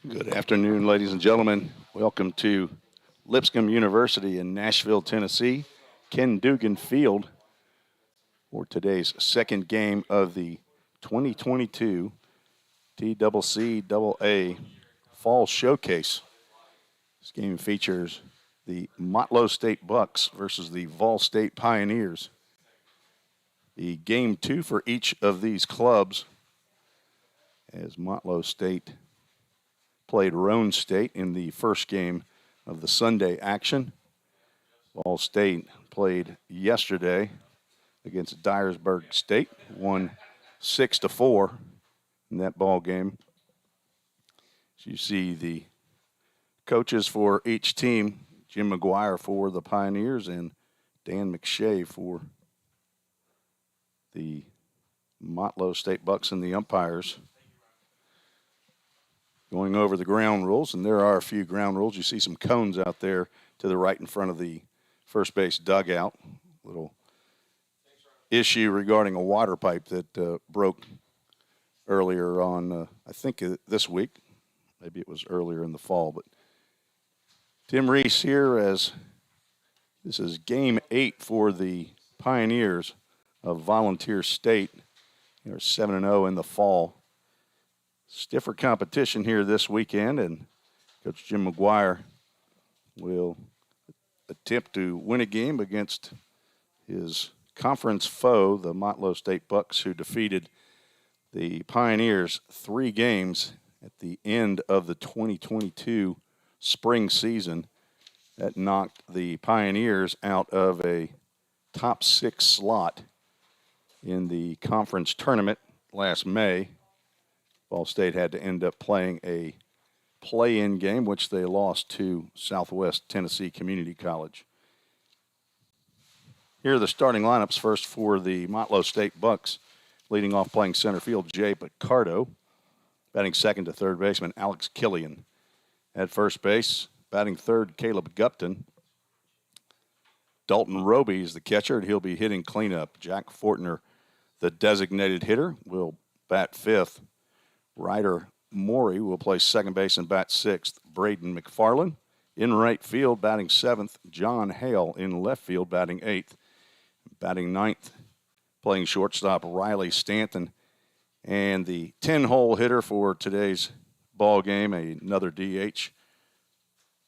Good afternoon, ladies and gentlemen. Welcome to Lipscomb University in Nashville, Tennessee, Ken Dugan Field for today's second game of the 2022 TCCAA Fall Showcase. This game features the Motlow State Bucks versus the VolState Pioneers. The game two for each of these clubs, as Motlow State played Roane State in the first game of the Sunday action. VolState played yesterday against Dyersburg State, won 6-4 in that ball game. As you see the coaches for each team, Jim McGuire for the Pioneers and Dan McShay for the Motlow State Bucks and the umpires. Going over the ground rules, and there are a few ground rules. You see some cones out there to the right in front of the first base dugout. Little issue regarding a water pipe that broke earlier on, I think this week. Maybe it was earlier in the fall. But Tim Reese here, as this is game 8 for the Pioneers of Volunteer State. They're 7-0 in the fall. Stiffer competition here this weekend, and Coach Jim McGuire will attempt to win a game against his conference foe, the Motlow State Bucks, who defeated the Pioneers 3 games at the end of the 2022 spring season. That knocked the Pioneers out of a top 6 slot in the conference tournament last May. Ball State had to end up playing a play-in game, which they lost to Southwest Tennessee Community College. Here are the starting lineups. First for the Motlow State Bucks, leading off playing center field, Jay Picardo. Batting second to third baseman, Alex Killian. At first base, batting third, Caleb Gupton. Dalton Roby is the catcher, and he'll be hitting cleanup. Jack Fortner, the designated hitter, will bat fifth. Ryder Morey will play second base and bat sixth. Braden McFarland in right field, batting seventh. John Hale in left field, batting eighth. Batting ninth, playing shortstop, Riley Stanton. And the 10-hole hitter for today's ball game, another DH,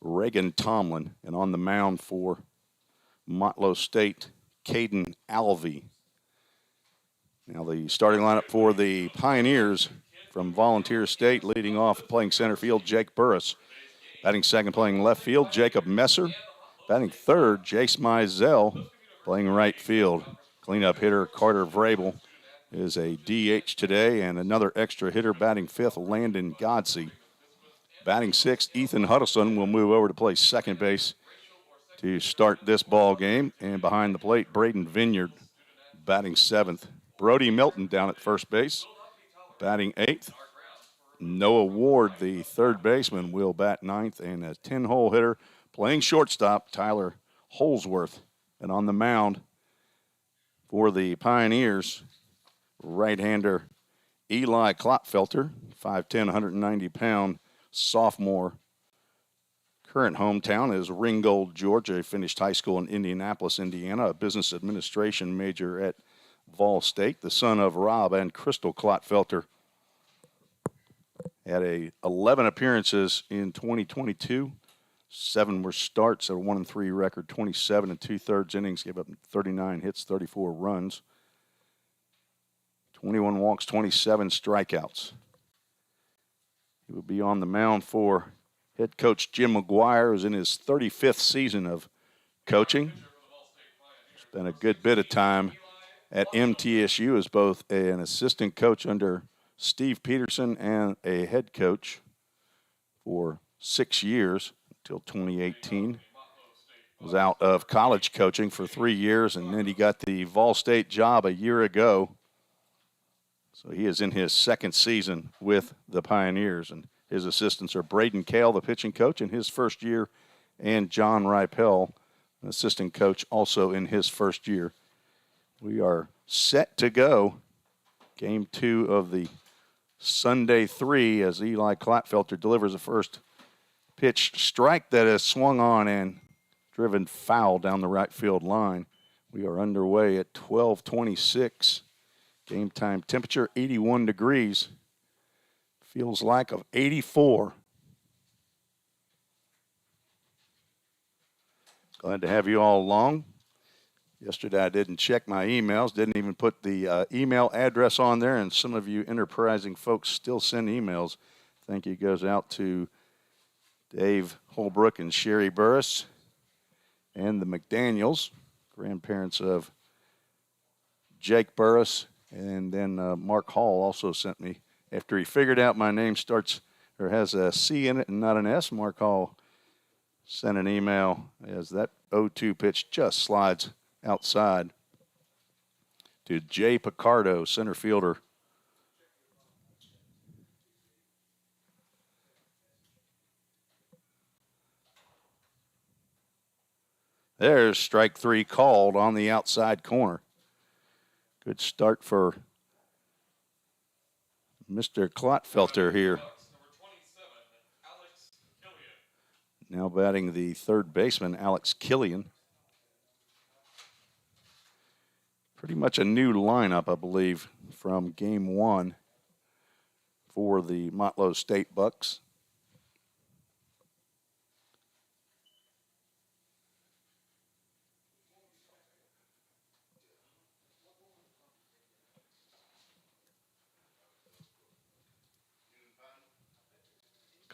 Reagan Tomlin. And on the mound for Motlow State, Caden Alvey. Now the starting lineup for the Pioneers from Volunteer State, leading off playing center field, Jake Burris. Batting second, playing left field, Jacob Messer. Batting third, Jace Mizell, playing right field. Cleanup hitter, Carter Vrabel, is a DH today, and another extra hitter batting fifth, Landon Godsey. Batting sixth, Ethan Huddleston will move over to play second base to start this ball game. And behind the plate, Braden Vineyard batting seventh. Brody Milton down at first base, batting eighth. Noah Ward, the third baseman, will bat ninth. And a 10-hole hitter playing shortstop, Tyler Holsworth. And on the mound for the Pioneers, right-hander Eli Klotfelter, 5'10", 190-pound sophomore. Current hometown is Ringgold, Georgia. Finished high school in Indianapolis, Indiana, a business administration major at Vol State, the son of Rob and Crystal Klotfelter. Had 11 appearances in 2022. 7 were starts, a 1-3 record, 27 2/3 innings, gave up 39 hits, 34 runs, 21 walks, 27 strikeouts. He will be on the mound for head coach Jim McGuire, who's in his 35th season of coaching. Spent a good bit of time at MTSU as both an assistant coach under Steve Peterson and a head coach for 6 years until 2018. Was out of college coaching for 3 years, and then he got the Vol State job a year ago. So he is in his second season with the Pioneers, and his assistants are Braden Kale, the pitching coach, in his first year, and John Ripel, an assistant coach, also in his first year. We are set to go. Game 2 of the Sunday 3 as Eli Klotfelter delivers the first pitch strike that is swung on and driven foul down the right field line. We are underway at 12:26. Game time temperature 81 degrees. Feels like of 84. Glad to have you all along. Yesterday I didn't check my emails, didn't even put the email address on there, and some of you enterprising folks still send emails. Thank you goes out to Dave Holbrook and Sherry Burris and the McDaniels, grandparents of Jake Burris, and then Mark Hall also sent me. After he figured out my name starts or has a C in it and not an S, Mark Hall sent an email as that 0-2 pitch just slides outside to Jay Picardo, center fielder. There's strike 3 called on the outside corner. Good start for Mr. Klotfelter here. Now batting the third baseman, Alex Killian. Pretty much a new lineup, I believe, from game 1 for the Motlow State Bucks.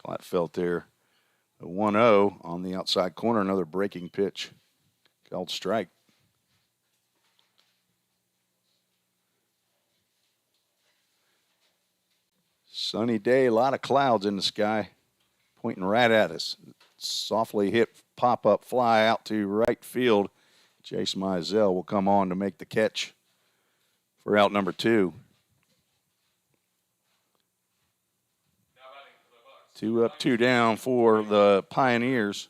Klotfelter, a 1-0 on the outside corner, another breaking pitch. Called strike. Sunny day, a lot of clouds in the sky, pointing right at us. Softly hit pop-up fly out to right field. Chase Mizell will come on to make the catch for out number 2. 2 up, 2 down for the Pioneers.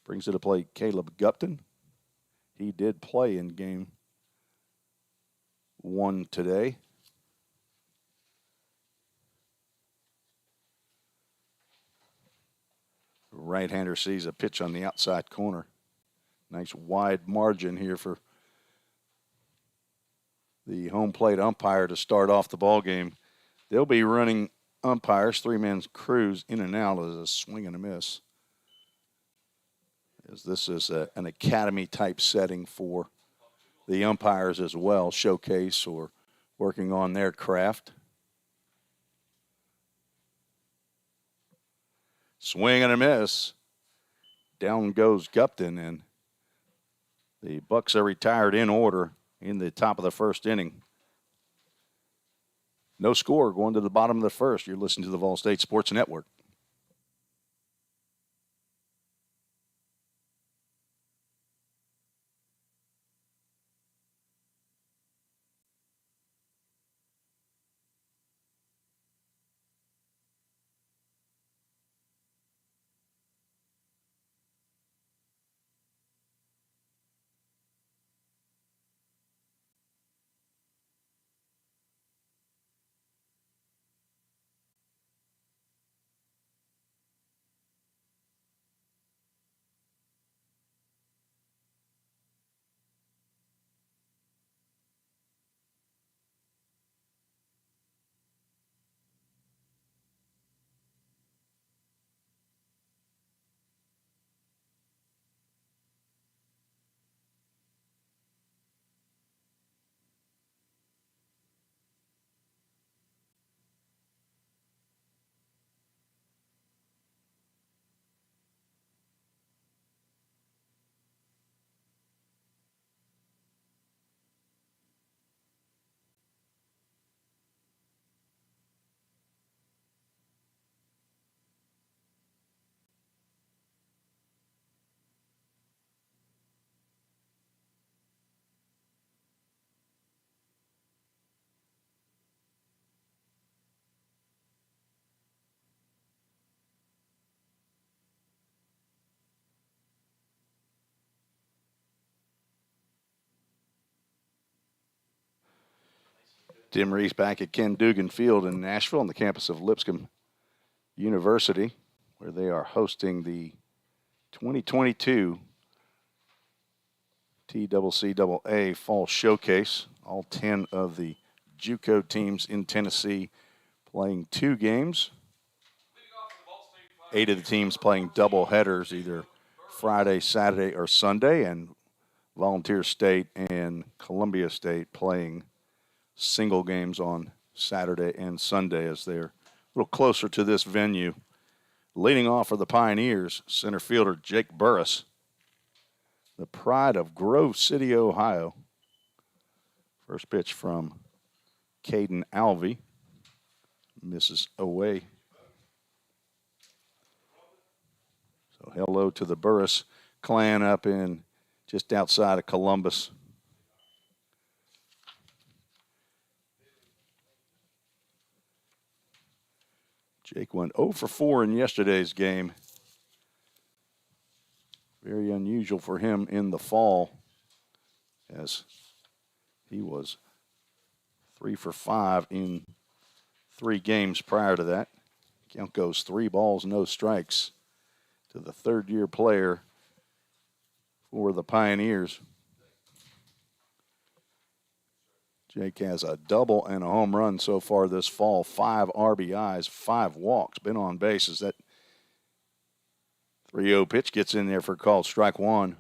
Brings it to play Caleb Gupton. He did play in game 1 today. Right-hander sees a pitch on the outside corner. Nice wide margin here for the home plate umpire to start off the ball game. They'll be running umpires, 3-man crews in and out as a swing and a miss. As this is an academy-type setting for the umpires as well, showcase or working on their craft. Swing and a miss. Down goes Gupton, and the Bucks are retired in order in the top of the first inning. No score going to the bottom of the first. You're listening to the VolState Sports Network. Tim Reese back at Ken Dugan Field in Nashville on the campus of Lipscomb University, where they are hosting the 2022 TCCAA Fall Showcase. All 10 of the JUCO teams in Tennessee playing 2 games. 8 of the teams playing double headers, either Friday, Saturday, or Sunday, and Volunteer State and Columbia State playing single games on Saturday and Sunday as they're a little closer to this venue. Leading off for the Pioneers, center fielder Jake Burris, the pride of Grove City, Ohio. First pitch from Caden Alvey. Misses away. So hello to the Burris clan up in just outside of Columbus. Jake went 0 for 4 in yesterday's game. Very unusual for him in the fall, as he was 3 for 5 in 3 games prior to that. Count goes 3 balls, no strikes to the third-year player for the Pioneers. Jake has a double and a home run so far this fall. 5 RBIs, 5 walks, been on bases. That 3-0 pitch gets in there for called strike 1.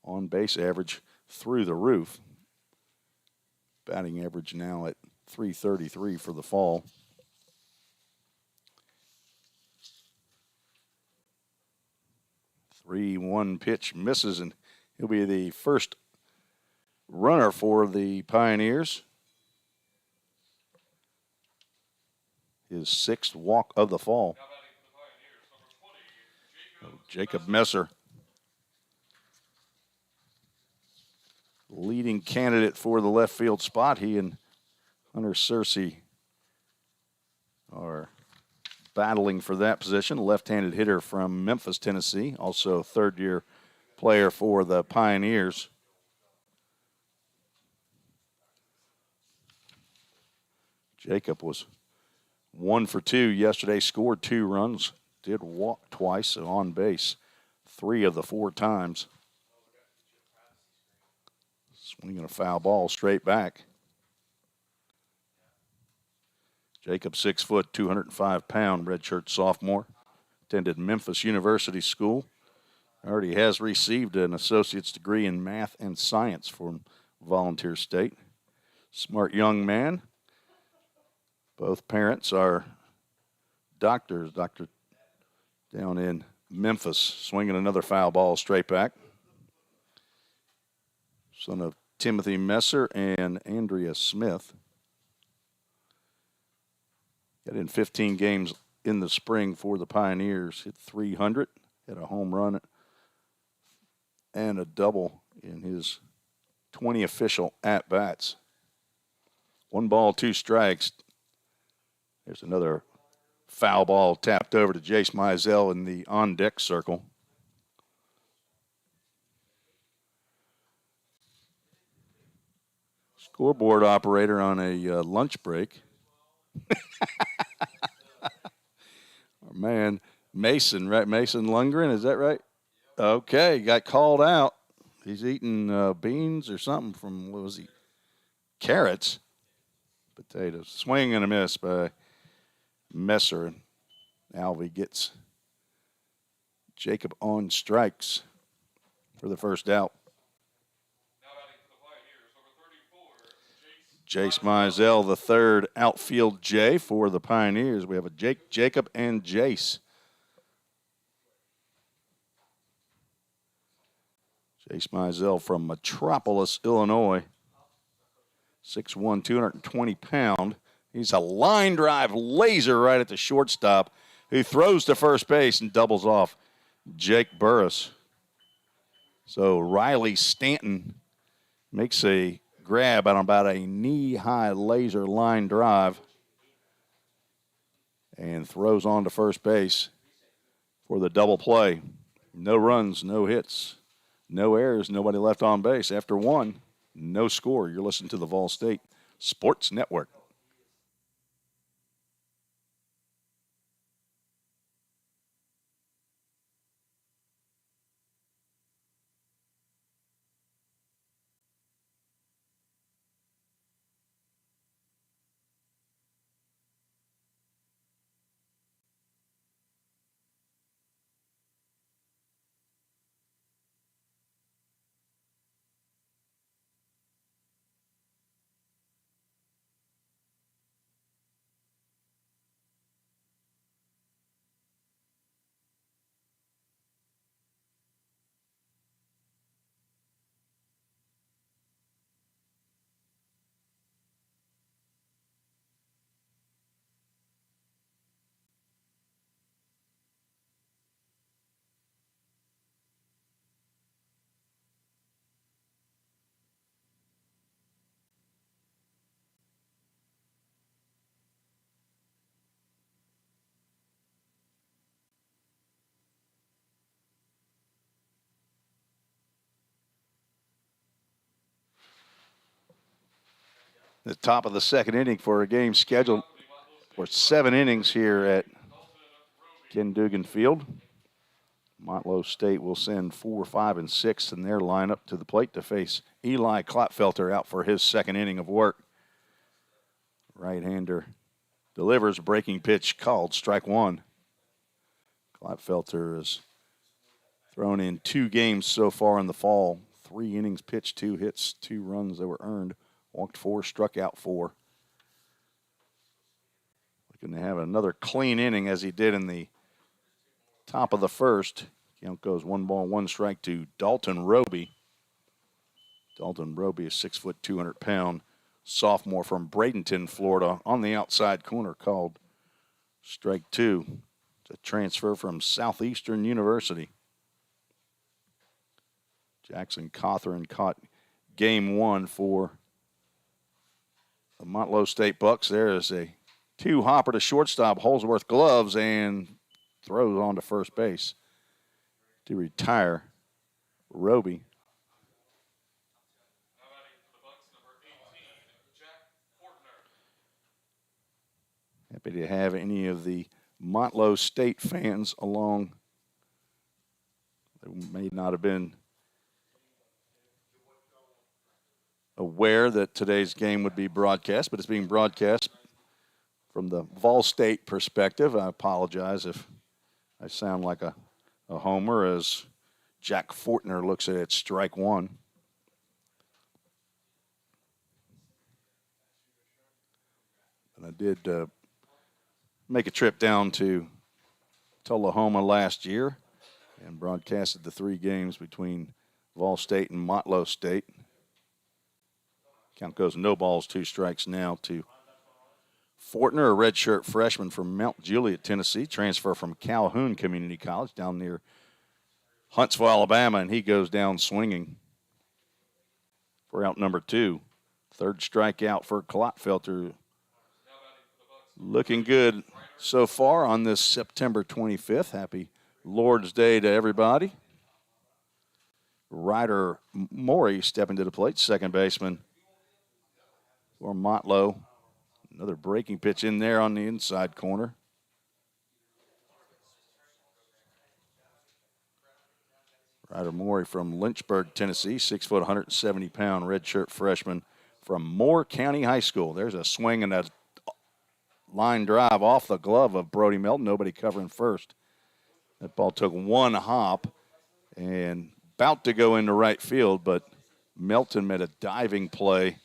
On base average through the roof. Batting average now at .333 for the fall. 3-1 pitch misses, and he'll be the first runner for the Pioneers. His 6th walk of the fall. Jacob Messer, leading candidate for the left field spot. He and Hunter Searcy are battling for that position. Left-handed hitter from Memphis, Tennessee, also third-year player for the Pioneers. Jacob was 1 for 2 yesterday, scored 2 runs, did walk twice, so on base 3 of the 4 times. Swinging a foul ball straight back. Jacob, 6 foot, 205-pound redshirt sophomore, attended Memphis University School. Already has received an associate's degree in math and science from Volunteer State. Smart young man. Both parents are doctors. Doctor down in Memphis, swinging another foul ball straight back. Son of Timothy Messer and Andrea Smith. Got in 15 games in the spring for the Pioneers. Hit .300, had a home run and a double in his 20 official at-bats. 1 ball, 2 strikes. There's another foul ball tapped over to Jace Mizell in the on-deck circle. Scoreboard operator on a lunch break. Our man Mason, right? Mason Lundgren, is that right? Okay, got called out. He's eating beans or something from, what was he? Carrots. Potatoes. Swing and a miss by Messer. And Alvey gets Jacob on strikes for the first out. Jace Mizell, the third outfield J for the Pioneers. We have a Jake, Jacob, and Jace. Jace Mizell from Metropolis, Illinois. 6'1", 220-pound. He's a line drive laser right at the shortstop, who throws to first base and doubles off Jake Burris. So Riley Stanton makes a grab on about a knee-high laser line drive and throws on to first base for the double play. No runs, no hits, no errors, nobody left on base after 1. no score. You're listening to the VolState Sports Network. The top of the second inning for a game scheduled for 7 innings here at Ken Dugan Field. Motlow State will send 4, 5, and 6 in their lineup to the plate to face Eli Klotfelter out for his second inning of work. Right-hander delivers, breaking pitch called, strike one. Klotfelter has thrown in 2 games so far in the fall. 3 innings pitched, 2 hits, 2 runs that were earned. Walked 4, struck out 4. Looking to have another clean inning as he did in the top of the first. Count goes 1 ball, 1 strike to Dalton Roby. Dalton Roby is 6 foot, 200 pound sophomore from Bradenton, Florida, on the outside corner, called strike 2. It's a transfer from Southeastern University. Jackson Cawthorn caught game 1 for the Motlow State Bucks. There is a 2-hopper to shortstop. Holsworth gloves and throws on to first base to retire Roby. Happy to have any of the Motlow State fans along that may not have been aware that today's game would be broadcast, but it's being broadcast from the VolState perspective. I apologize if I sound like a homer as Jack Fortner looks at it, strike 1. And I did make a trip down to Tullahoma last year and broadcasted the 3 games between VolState and Motlow State. Count goes no balls, 2 strikes now to Fortner, a redshirt freshman from Mount Juliet, Tennessee, transfer from Calhoun Community College down near Huntsville, Alabama, and he goes down swinging for out number 2. Third strikeout for Klotfelter. Looking good so far on this September 25th. Happy Lord's Day to everybody. Ryder Morey stepping to the plate, second baseman for Motlow. Another breaking pitch in there on the inside corner. Ryder Morey from Lynchburg, Tennessee, 6 foot, 170 pound redshirt freshman from Moore County High School. There's a swing and a line drive off the glove of Brody Melton. Nobody covering first. That ball took 1 hop and about to go into right field, but Melton made a diving play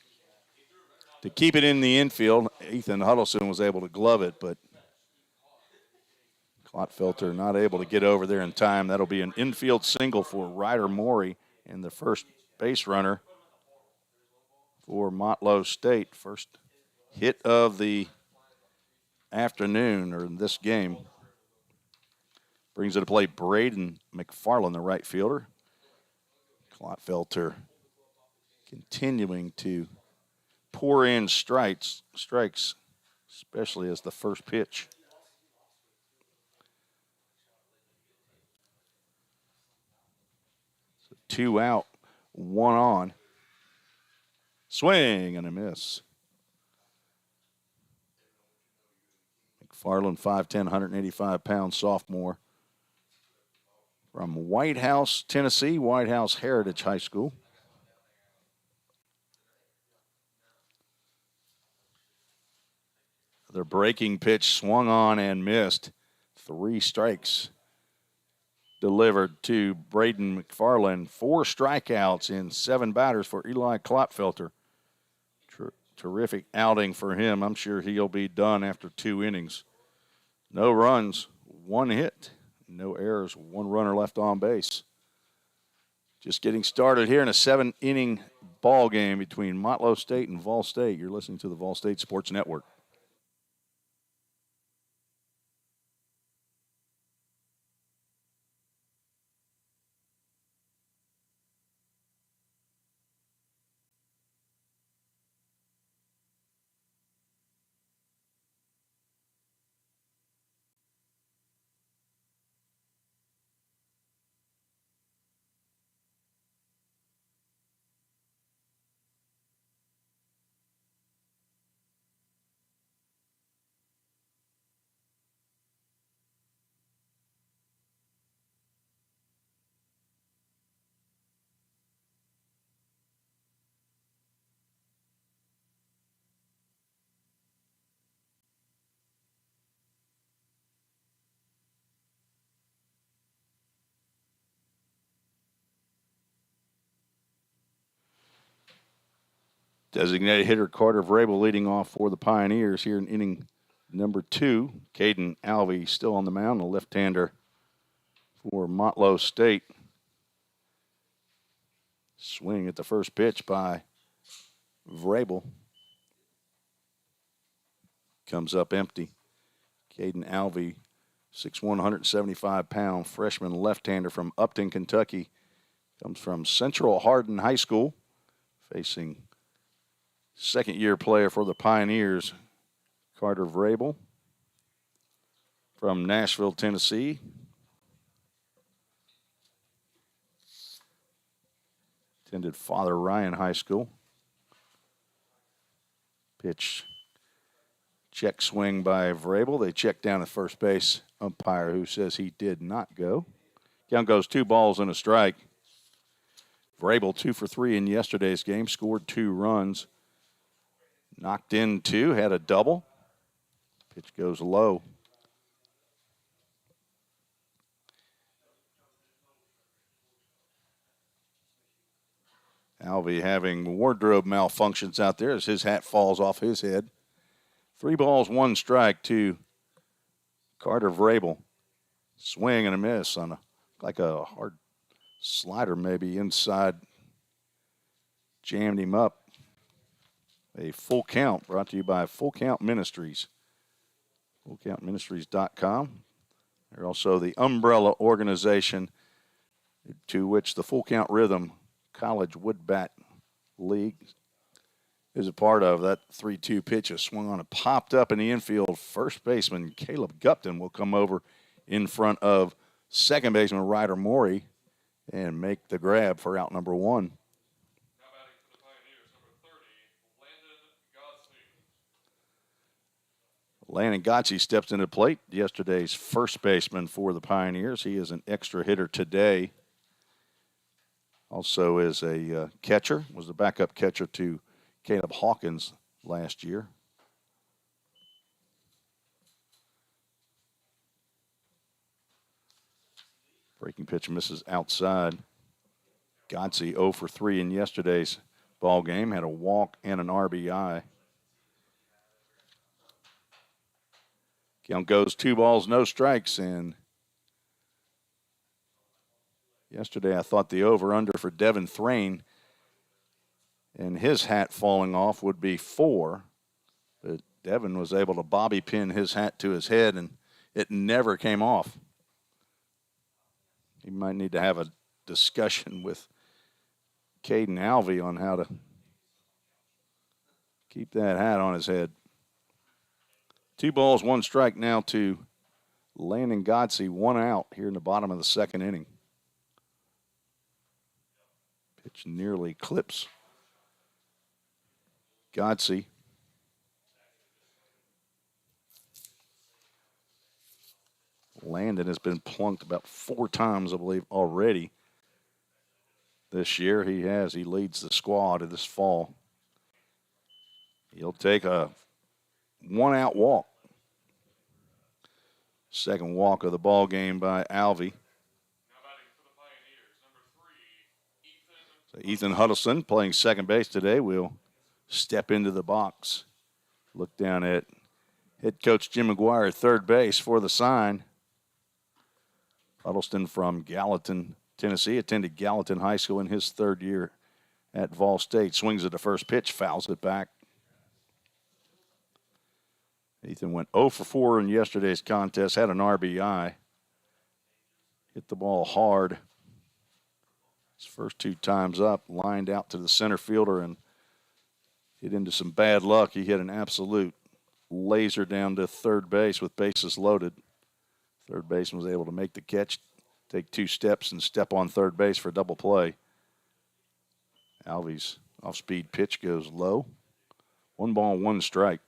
to keep it in the infield. Ethan Huddleston was able to glove it, but Klotfelter not able to get over there in time. That'll be an infield single for Ryder Morey and the first base runner for Motlow State. First hit of the afternoon, or this game. Brings it to play Braden McFarland, the right fielder. Klotfelter continuing to pour in strikes, especially as the first pitch. So 2 out, 1 on. Swing and a miss. McFarland, 5'10", 185-pound sophomore from White House, Tennessee, White House Heritage High School. The breaking pitch swung on and missed. 3 strikes delivered to Braden McFarland. 4 strikeouts in 7 batters for Eli Klopfelter. Terrific outing for him. I'm sure he'll be done after 2 innings. No runs, 1 hit, no errors, 1 runner left on base. Just getting started here in a 7-inning ball game between Motlow State and VolState. You're listening to the VolState Sports Network. Designated hitter Carter Vrabel leading off for the Pioneers here in inning number 2. Caden Alvey still on the mound, a left-hander for Motlow State. Swing at the first pitch by Vrabel. Comes up empty. Caden Alvey, 6'1", 175-pound freshman left-hander from Upton, Kentucky. Comes from Central Hardin High School, facing second-year player for the Pioneers, Carter Vrabel from Nashville, Tennessee. Attended Father Ryan High School. Pitch, check swing by Vrabel. They check down the first base umpire who says he did not go. Count goes 2 balls and a strike. Vrabel 2 for 3 in yesterday's game, scored 2 runs. Knocked in 2, had a double. Pitch goes low. Alvey having wardrobe malfunctions out there as his hat falls off his head. 3 balls, 1 strike to Carter Vrabel. Swing and a miss on like a hard slider maybe inside. Jammed him up. A full count brought to you by Full Count Ministries. FullCountMinistries.com. They're also the umbrella organization to which the Full Count Rhythm College Woodbat League is a part of. That 3-2 pitch is swung on and popped up in the infield. First baseman Caleb Gupton will come over in front of second baseman Ryder Morey and make the grab for out number 1. Landon Gotze steps into plate, yesterday's first baseman for the Pioneers. He is an extra hitter today. Also is a catcher, was the backup catcher to Caleb Hawkins last year. Breaking pitch misses outside. Gotze 0 for 3 in yesterday's ball game, had a walk and an RBI. Count goes 2 balls, no strikes, and yesterday I thought the over-under for Devin Thrain and his hat falling off would be 4, but Devin was able to bobby pin his hat to his head, and it never came off. He might need to have a discussion with Caden Alvey on how to keep that hat on his head. 2 balls, 1 strike now to Landon Gotze, 1 out here in the bottom of the second inning. Pitch nearly clips Godsey. Landon has been plunked about 4 times, I believe, already this year. He has. He leads the squad this fall. He'll take a 1-out walk. Second walk of the ball game by Alvey. So Ethan Huddleston, playing second base today, will step into the box. Look down at head coach Jim McGuire, third base for the sign. Huddleston from Gallatin, Tennessee, attended Gallatin High School in his third year at VolState. Swings at the first pitch, fouls it back. Ethan went 0 for 4 in yesterday's contest, had an RBI. Hit the ball hard. His first 2 times up, lined out to the center fielder and hit into some bad luck. He hit an absolute laser down to third base with bases loaded. Third baseman was able to make the catch, take 2 steps, and step on third base for a double play. Alvey's off-speed pitch goes low. 1 ball, 1 strike.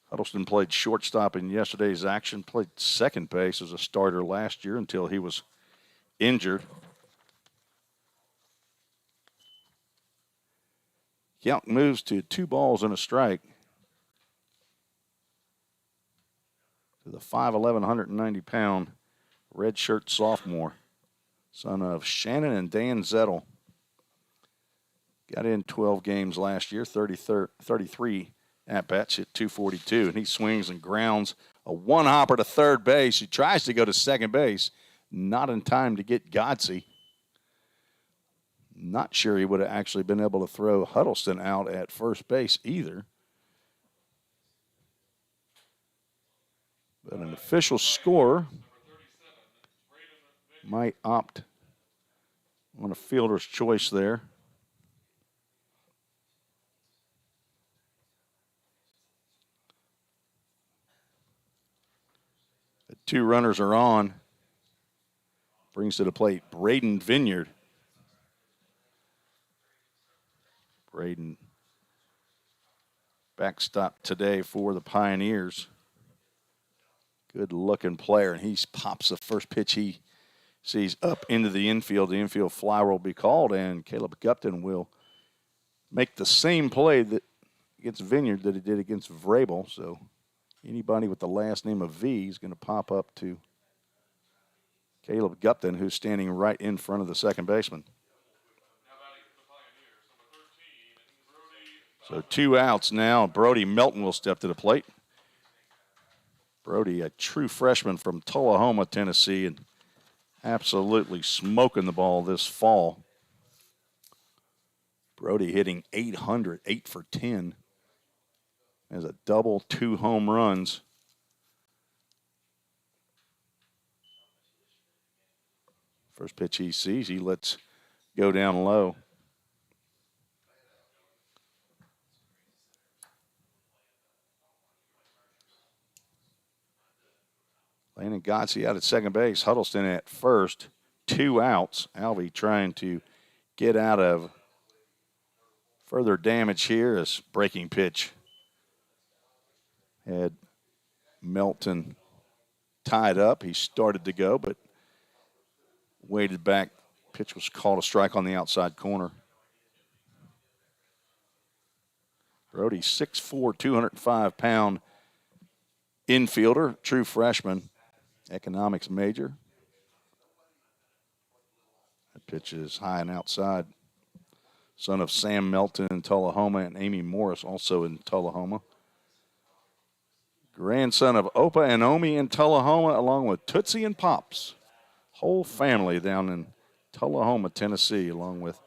Huddleston played shortstop in yesterday's action, played second base as a starter last year until he was injured. Count moves to 2 balls and a strike to the 5'11", 190-pound redshirt sophomore, son of Shannon and Dan Zettel. Got in 12 games last year, 33 at-bats, hit 242, and he swings and grounds a one-hopper to third base. He tries to go to second base, not in time to get Godsey. Not sure he would have actually been able to throw Huddleston out at first base either. But an official score might opt on a fielder's choice there. The 2 runners are on. Brings to the plate Braden Vineyard. Braden backstop today for the Pioneers. Good-looking player, and he pops the first pitch he sees up into the infield. The infield fly will be called, and Caleb Gupton will make the same play that against Vineyard that he did against Vrabel. So anybody with the last name of V is going to pop up to Caleb Gupton, who's standing right in front of the second baseman. So 2 outs now. Brody Melton will step to the plate. Brody, a true freshman from Tullahoma, Tennessee, and absolutely smoking the ball this fall. Brody hitting .800, 8 for 10. Has a double, 2 home runs. First pitch he sees, he lets go down low. Landon Godsey out at second base. Huddleston at first. 2 outs. Alvey trying to get out of further damage here as breaking pitch had Melton tied up. He started to go, but waited back. Pitch was called a strike on the outside corner. Brody, 6'4", 205-pound infielder, true freshman, economics major. That pitch is high and outside. Son of Sam Melton in Tullahoma and Amy Morris also in Tullahoma. Grandson of Opa and Omi in Tullahoma, along with Tootsie and Pops. Whole family down in Tullahoma, Tennessee, along with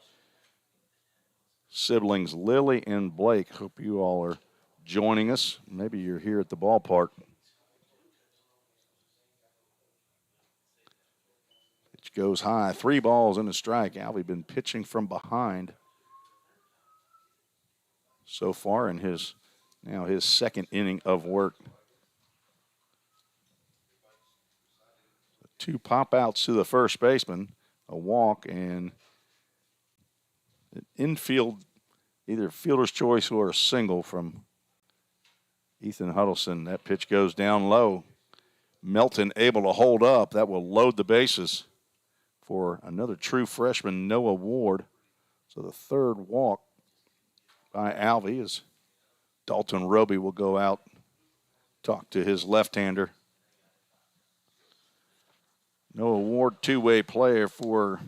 siblings Lily and Blake. Hope you all are joining us. Maybe you're here at the ballpark. Pitch goes high. 3 balls and a strike. Alvey been pitching from behind so far in his second inning of work. 2 pop outs to the first baseman, a walk, and Infield, either fielder's choice or a single from Ethan Huddleston. That pitch goes down low. Melton able to hold up. That will load the bases for another true freshman, Noah Ward. So the third walk by Alvey as Dalton Roby will go out, talk to his left-hander. Noah Ward, two-way player for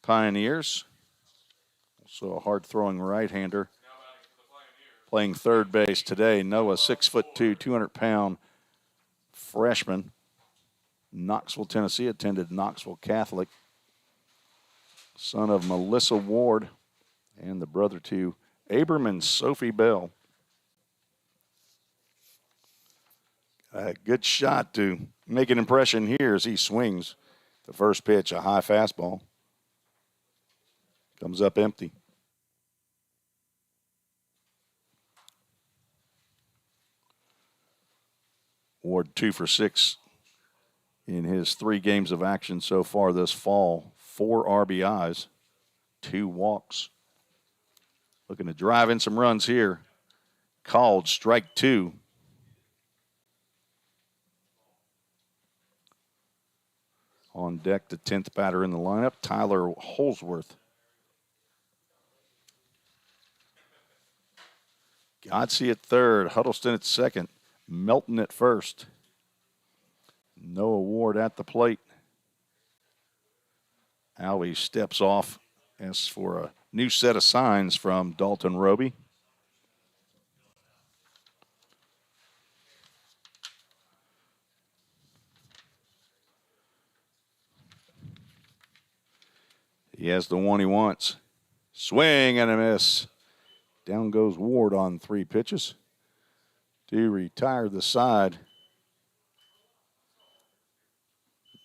Pioneers. Also a hard-throwing right-hander. Playing third base today. Noah, 6'2", 200-pound freshman. Knoxville, Tennessee, attended Knoxville Catholic. Son of Melissa Ward and the brother to Abram and Sophie Bell. A good shot to make an impression here as he swings the first pitch, a high fastball. Comes up empty. Ward 2 for 6 in his 3 games of action so far this fall. 4 RBIs, 2 walks. Looking to drive in some runs here. Called strike 2. On deck, the 10th batter in the lineup, Tyler Holsworth. Godsey at third, Huddleston at second, Melton at first. Noah Ward at the plate. Alvey steps off, asks for a new set of signs from Dalton Roby. He has the one he wants. Swing and a miss. Down goes Ward on 3 pitches to retire the side.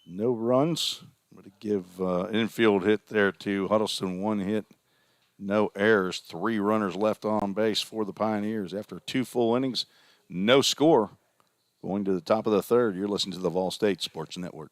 No runs, but to give an infield hit there to Huddleston. 1 hit, no errors. 3 runners left on base for the Pioneers after 2 full innings. No score. Going to the top of the third, you're listening to the VolState Sports Network.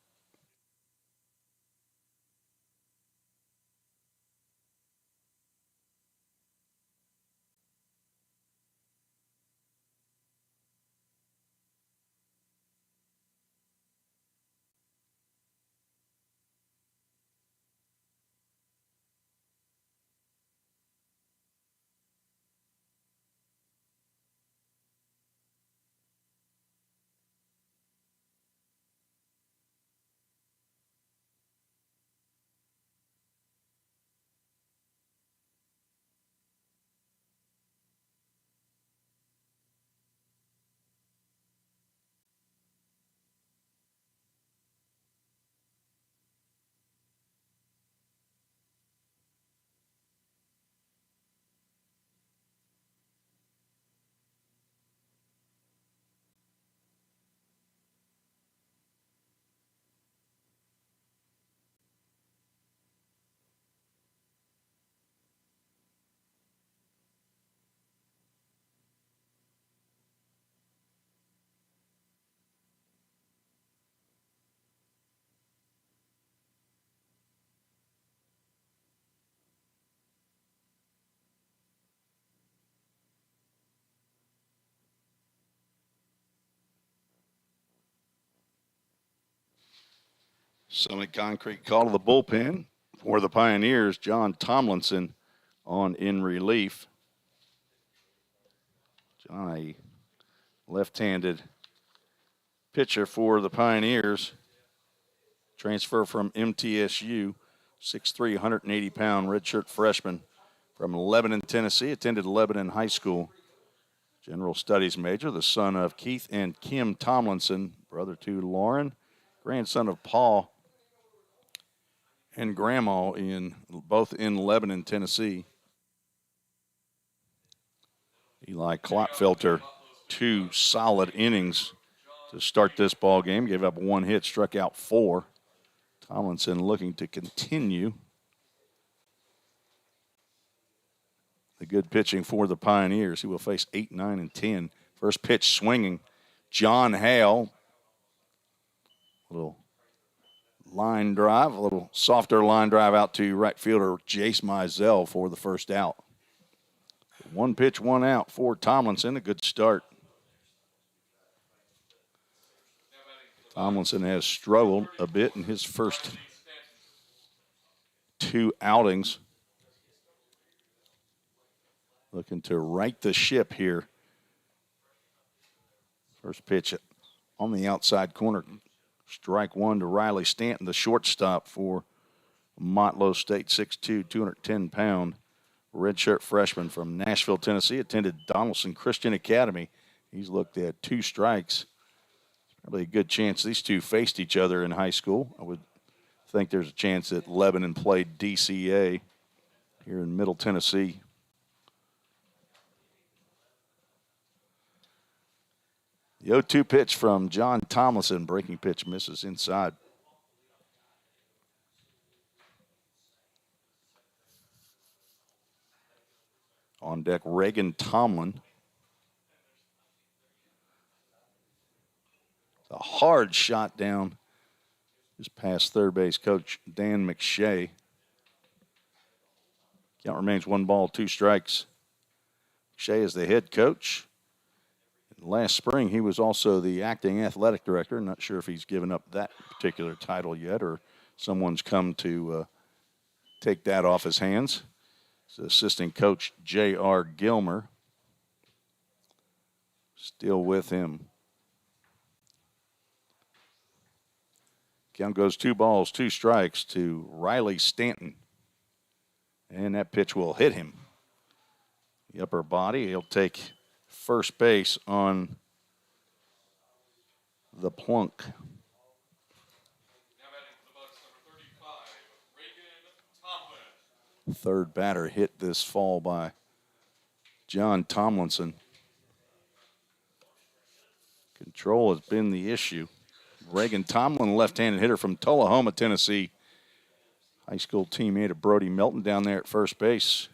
Summit Concrete call to the bullpen for the Pioneers. John Tomlinson on in relief. John, a left-handed pitcher for the Pioneers. Transfer from MTSU, 6'3", 180-pound redshirt freshman from Lebanon, Tennessee. Attended Lebanon High School. General Studies major, the son of Keith and Kim Tomlinson, brother to Lauren, grandson of Paul and grandma both in Lebanon, Tennessee. Eli Klotfelter, 2 solid innings to start this ball game. Gave up 1 hit, struck out 4. Tomlinson looking to continue the good pitching for the Pioneers. He will face 8, 9, and 10. First pitch swinging. John Hale. Little line drive, a little softer line drive out to right fielder Jace Mizell for the first out. 1 pitch, 1 out for Tomlinson. A good start. Tomlinson has struggled a bit in his first 2 outings. Looking to right the ship here. First pitch on the outside corner. Strike 1 to Riley Stanton, the shortstop for Motlow State, 6'2", 210-pound redshirt freshman from Nashville, Tennessee. Attended Donaldson Christian Academy. He's looked at 2 strikes. Probably a good chance these two faced each other in high school. I would think there's a chance that Lebanon played DCA here in Middle Tennessee. The 0-2 pitch from John Tomlinson. Breaking pitch misses inside. On deck, Reagan Tomlin. A hard shot down just past third base coach Dan McShay. Count remains 1 ball, 2 strikes. McShay is the head coach. Last spring, he was also the acting athletic director. Not sure if he's given up that particular title yet or someone's come to take that off his hands. It's assistant coach J.R. Gilmer. Still with him. Count goes 2 balls, 2 strikes to Riley Stanton. And that pitch will hit him. The upper body, he'll take first base on the plunk. Third batter hit this fall by John Tomlinson. Control has been the issue. Reagan Tomlin, left-handed hitter from Tullahoma, Tennessee. High school teammate of Brody Melton down there at first base.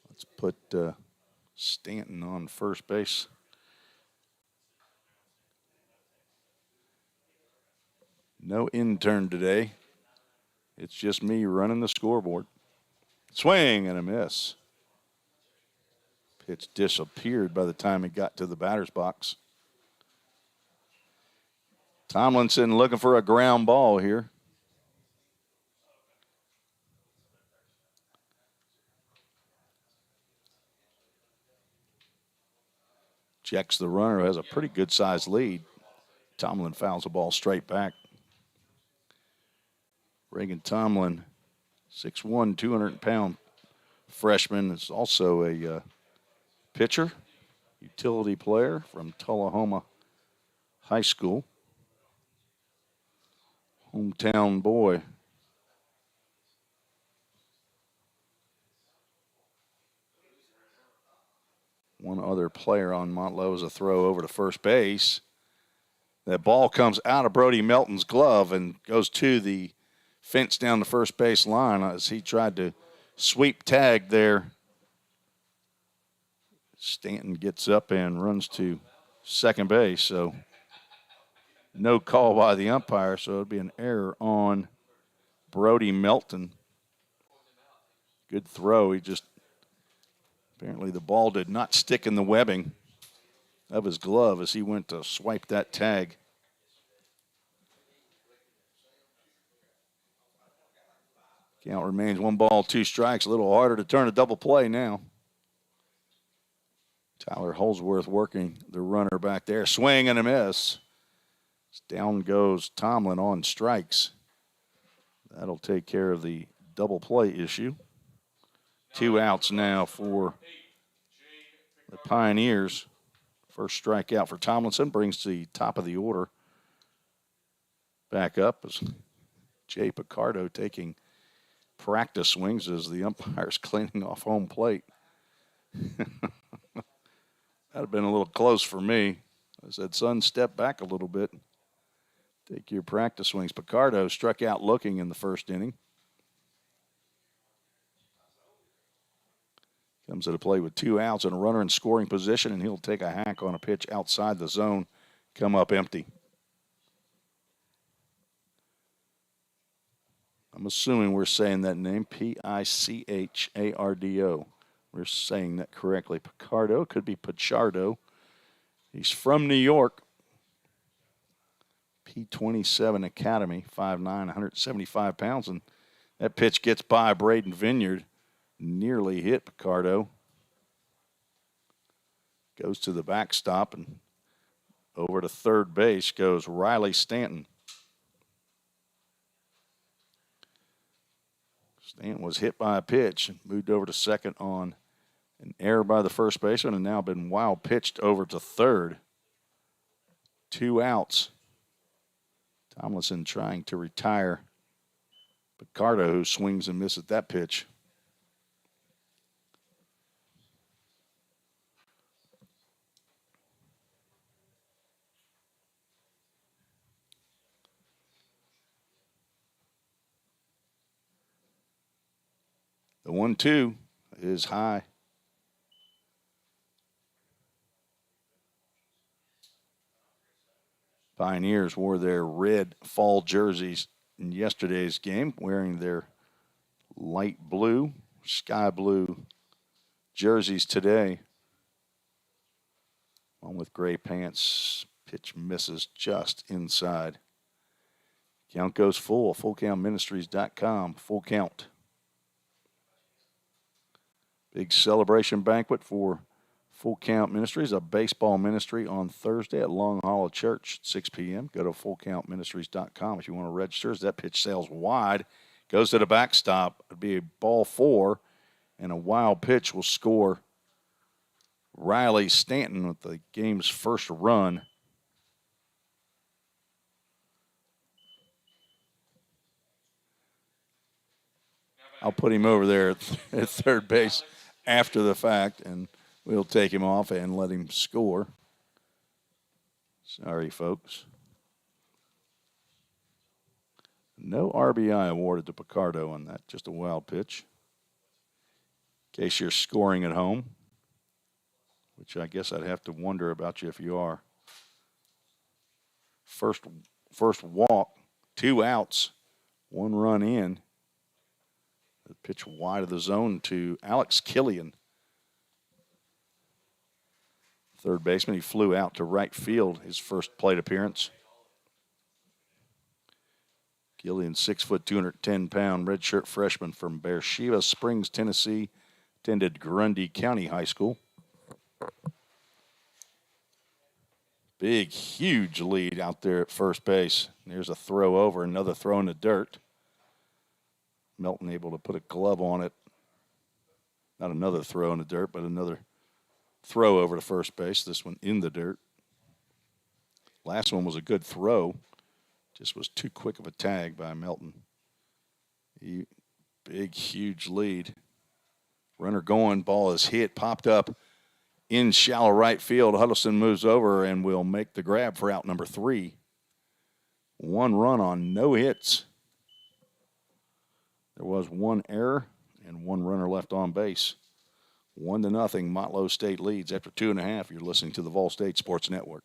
Let's put Stanton on first base. No intern today. It's just me running the scoreboard. Swing and a miss. Pitch disappeared by the time it got to the batter's box. Tomlinson looking for a ground ball here. Checks the runner, who has a pretty good-sized lead. Tomlin fouls the ball straight back. Reagan Tomlin, 6'1", 200-pound freshman, is also a pitcher, utility player from Tullahoma High School. Hometown boy. One other player on Motlow is a throw over to first base. That ball comes out of Brody Melton's glove and goes to the fence down the first base line as he tried to sweep tag there. Stanton gets up and runs to second base, so no call by the umpire, so it would be an error on Brody Melton. Good throw. He just, apparently the ball did not stick in the webbing of his glove as he went to swipe that tag. Count remains 1 ball, 2 strikes. A little harder to turn a double play now. Tyler Holsworth working the runner back there. Swing and a miss. Down goes Tomlin on strikes. That'll take care of the double play issue. 2 outs now for the Pioneers. First strikeout for Tomlinson brings the top of the order back up as Jay Picardo taking practice swings as the umpire's cleaning off home plate. That'd have been a little close for me. I said, son, step back a little bit. Take your practice swings. Picardo struck out looking in the first inning. Comes to the plate with 2 outs and a runner in scoring position, and he'll take a hack on a pitch outside the zone, come up empty. I'm assuming we're saying that name, Pichardo. We're saying that correctly. Picardo, could be Pichardo. He's from New York. P27 Academy, 5'9", 175 pounds. And that pitch gets by Braden Vineyard. Nearly hit Picardo. Goes to the backstop and over to third base goes Riley Stanton. Stanton was hit by a pitch and moved over to second on an error by the first baseman and now been wild pitched over to third. 2 outs. Tomlinson trying to retire Picardo, who swings and misses that pitch. The 1-2 is high. Pioneers wore their red fall jerseys in yesterday's game, wearing their light blue, sky blue jerseys today. One with gray pants. Pitch misses just inside. Count goes full. FullCountMinistries.com. Full count. Big celebration banquet for Full Count Ministries, a baseball ministry on Thursday at Long Hollow Church at 6 p.m. Go to FullCountMinistries.com if you want to register. As that pitch sails wide, goes to the backstop. It'd be a ball 4, and a wild pitch will score Riley Stanton with the game's first run. I'll put him over there at third base after the fact, and we'll take him off and let him score. Sorry, folks. No RBI awarded to Picardo on that. Just a wild pitch. In case you're scoring at home, which I guess I'd have to wonder about you if you are. First walk, 2 outs, 1 run in. The pitch wide of the zone to Alex Killian. Third baseman, he flew out to right field his first plate appearance. Killian, 6 foot, 210-pound redshirt freshman from Beersheba Springs, Tennessee, attended Grundy County High School. Big, huge lead out there at first base. There's a throw over, another throw in the dirt. Melton able to put a glove on it. Not another throw in the dirt, but another throw over to first base. This one in the dirt. Last one was a good throw. Just was too quick of a tag by Melton. Big, huge lead. Runner going, ball is hit, popped up in shallow right field. Huddleston moves over and will make the grab for out number 3. 1 run on no hits. There was 1 error and 1 runner left on base. 1-0, Motlow State leads after 2.5. You're listening to the VolState Sports Network.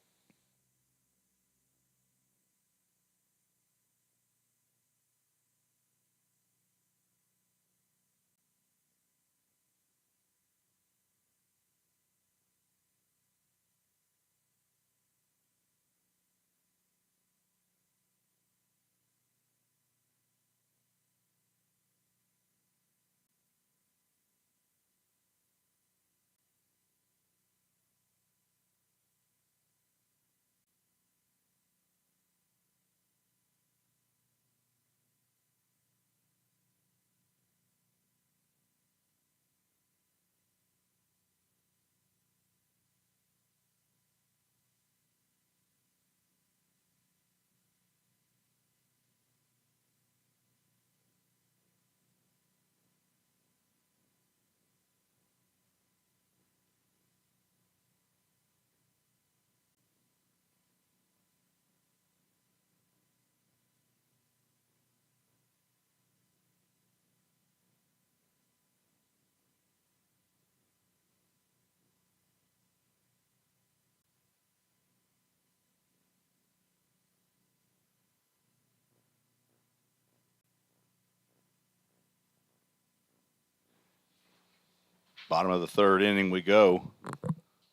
Bottom of the third inning we go.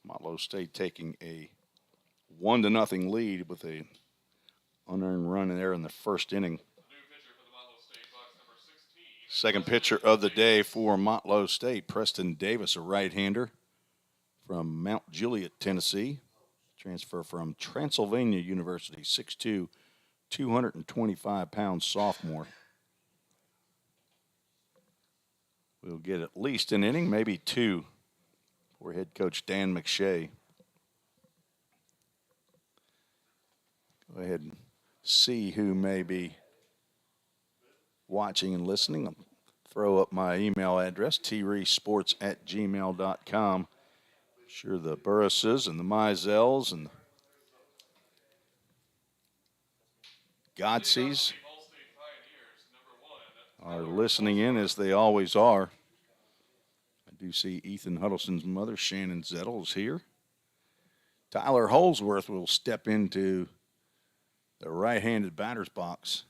Motlow State taking a 1-0 lead with a unearned run in there in the first inning. Second pitcher of the day for Motlow State, Preston Davis, a right-hander from Mount Juliet, Tennessee. Transfer from Transylvania University, 6'2", 225-pound sophomore. We'll get at least an inning, maybe two, for head coach Dan McShay. Go ahead and see who may be watching and listening. I'll throw up my email address, treesports@gmail.com. Sure, the Burrises and the Mizels and the Godseys are listening in, as they always are. I do see Ethan Huddleston's mother, Shannon Zettel, is here. Tyler Holsworth will step into the right-handed batter's box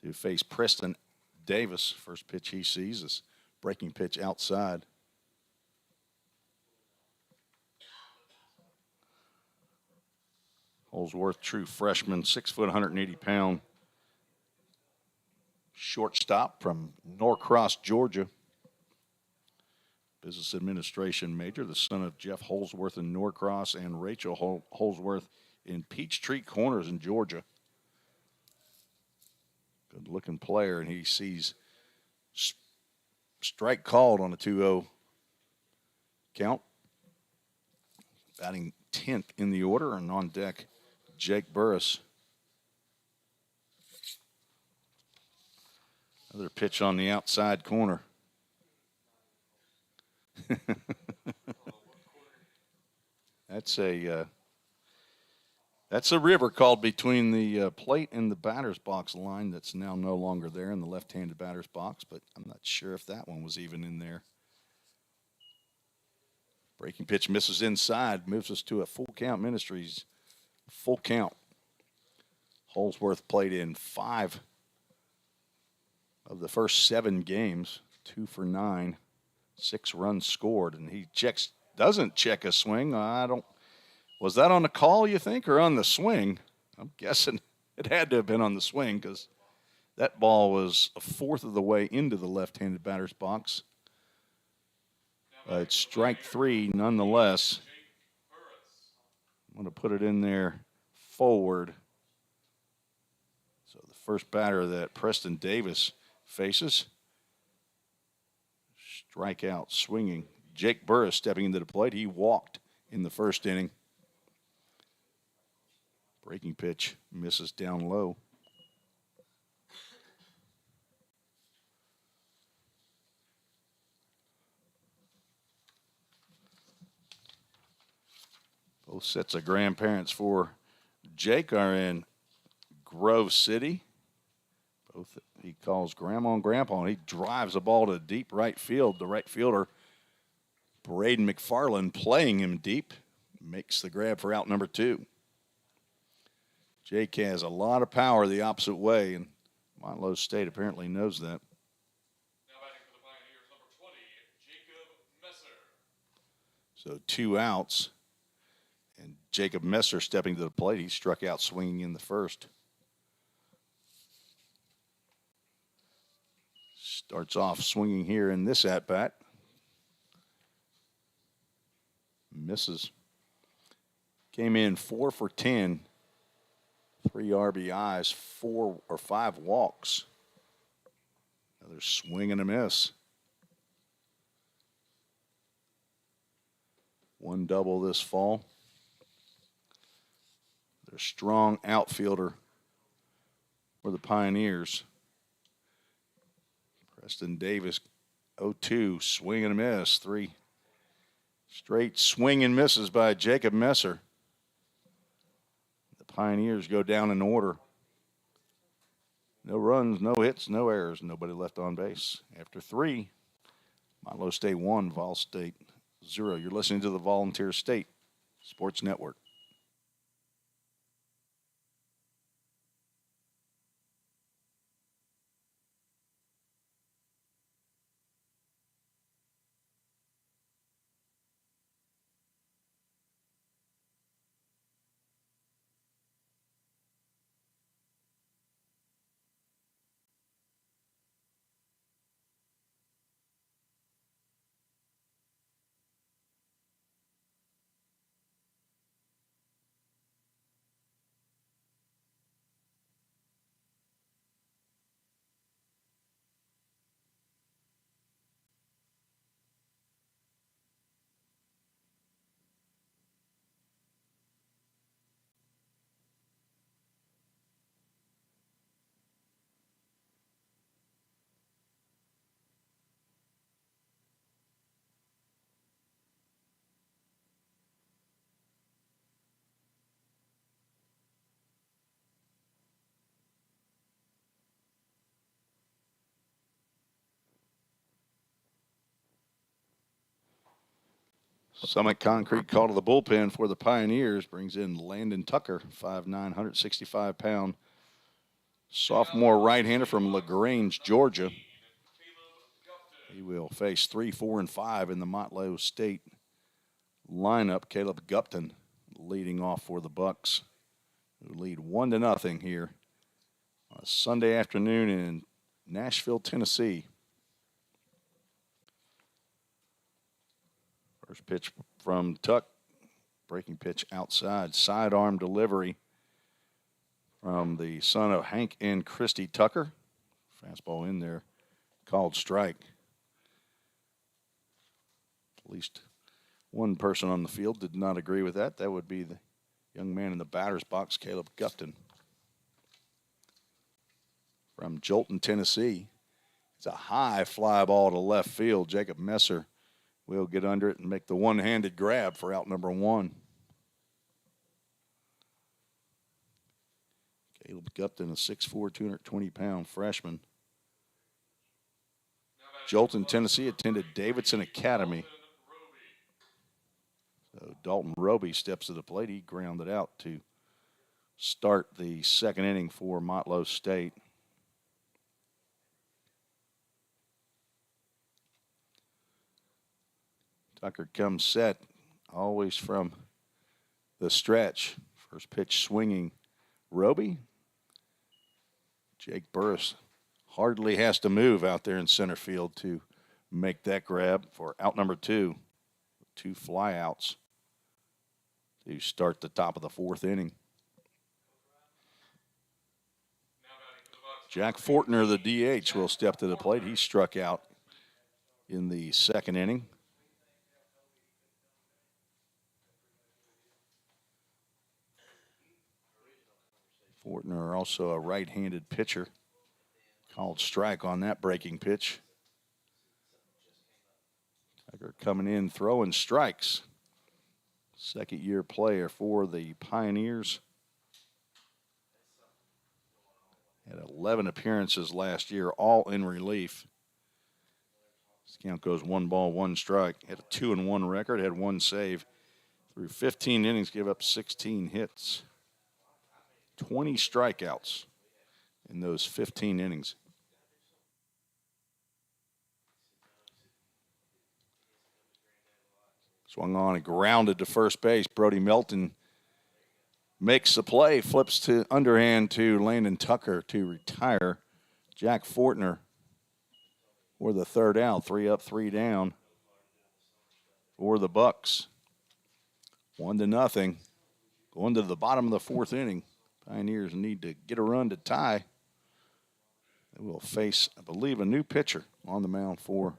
to face Preston Davis. First pitch he sees is breaking pitch outside. Holsworth, true freshman, 6 foot, 180-pound shortstop from Norcross, Georgia. Business administration major, the son of Jeff Holsworth in Norcross and Rachel Holsworth in Peachtree Corners in Georgia. Good-looking player, and he sees strike called on a 2-0 count. Batting 10th in the order, and on deck, Jake Burris. Another pitch on the outside corner. That's a river called between the plate and the batter's box line that's now no longer there in the left-handed batter's box, but I'm not sure if that one was even in there. Breaking pitch misses inside, moves us to a full count Ministries. Full count. Holsworth played in 5 of the first 7 games, 2 for 9, 6 runs scored, and he doesn't check a swing. Was that on the call, you think, or on the swing? I'm guessing it had to have been on the swing, because that ball was a fourth of the way into the left-handed batter's box. It's strike 3 nonetheless. I'm going to put it in there forward. So the first batter that Preston Davis faces. Strikeout swinging. Jake Burris stepping into the plate. He walked in the first inning. Breaking pitch misses down low. Both sets of grandparents for Jake are in Grove City. Both he calls Grandma and Grandpa, and he drives the ball to deep right field. The right fielder, Braden McFarland, playing him deep, makes the grab for out number 2. Jake has a lot of power the opposite way, and Motlow State apparently knows that. Now batting for the Pioneers, number 20, Jacob Messer. So 2 outs. And Jacob Messer stepping to the plate. He struck out swinging in the first. Starts off swinging here in this at-bat. Misses. Came in 4 for 10. 3 RBIs, 4 or 5 walks. Another swing and a miss. 1 double this fall. They're a strong outfielder for the Pioneers. Preston Davis, 0-2, swing and a miss. 3 straight swing and misses by Jacob Messer. The Pioneers go down in order. No runs, no hits, no errors, nobody left on base. After 3, Motlow State 1, VolState 0. You're listening to the Volunteer State Sports Network. Summit Concrete call to the bullpen for the Pioneers. Brings in Landon Tucker, 5'9", 165-pound sophomore right-hander from LaGrange, Georgia. He will face 3, 4, and 5 in the Motlow State lineup. Caleb Gupton leading off for the Bucks, who lead 1-0 here on a Sunday afternoon in Nashville, Tennessee. First pitch from Tuck. Breaking pitch outside. Sidearm delivery from the son of Hank and Christy Tucker. Fastball in there. Called strike. At least one person on the field did not agree with that. That would be the young man in the batter's box, Caleb Gupton. From Jolton, Tennessee. It's a high fly ball to left field. Jacob Messer will get under it and make the one-handed grab for out number 1. Caleb Gupton, a 6'4", 220-pound freshman. Jolton, Tennessee, attended Davidson Academy. So Dalton Roby steps to the plate. He grounded out to start the second inning for Motlow State. Tucker comes set, always from the stretch. First pitch swinging Roby. Jake Burris hardly has to move out there in center field to make that grab for out number 2. 2 flyouts to start the top of the 4th inning. Jack Fortner, the DH, will step to the plate. He struck out in the second inning. Fortner, also a right-handed pitcher. Called strike on that breaking pitch. Tucker coming in, throwing strikes. Second-year player for the Pioneers. Had 11 appearances last year, all in relief. This count goes 1 ball, 1 strike. Had a 2-1 record, had 1 save. Through 15 innings, gave up 16 hits. 20 strikeouts in those 15 innings. Swung on and grounded to first base. Brody Melton makes the play, flips to underhand to Landon Tucker to retire. Jack Fortner for the third out. 3 up, 3 down for the Bucks. 1-0. Going to the bottom of the 4th inning. Pioneers need to get a run to tie. They will face, I believe, a new pitcher on the mound for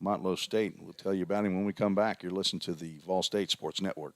Motlow State. We'll tell you about him when we come back. You're listening to the VolState Sports Network.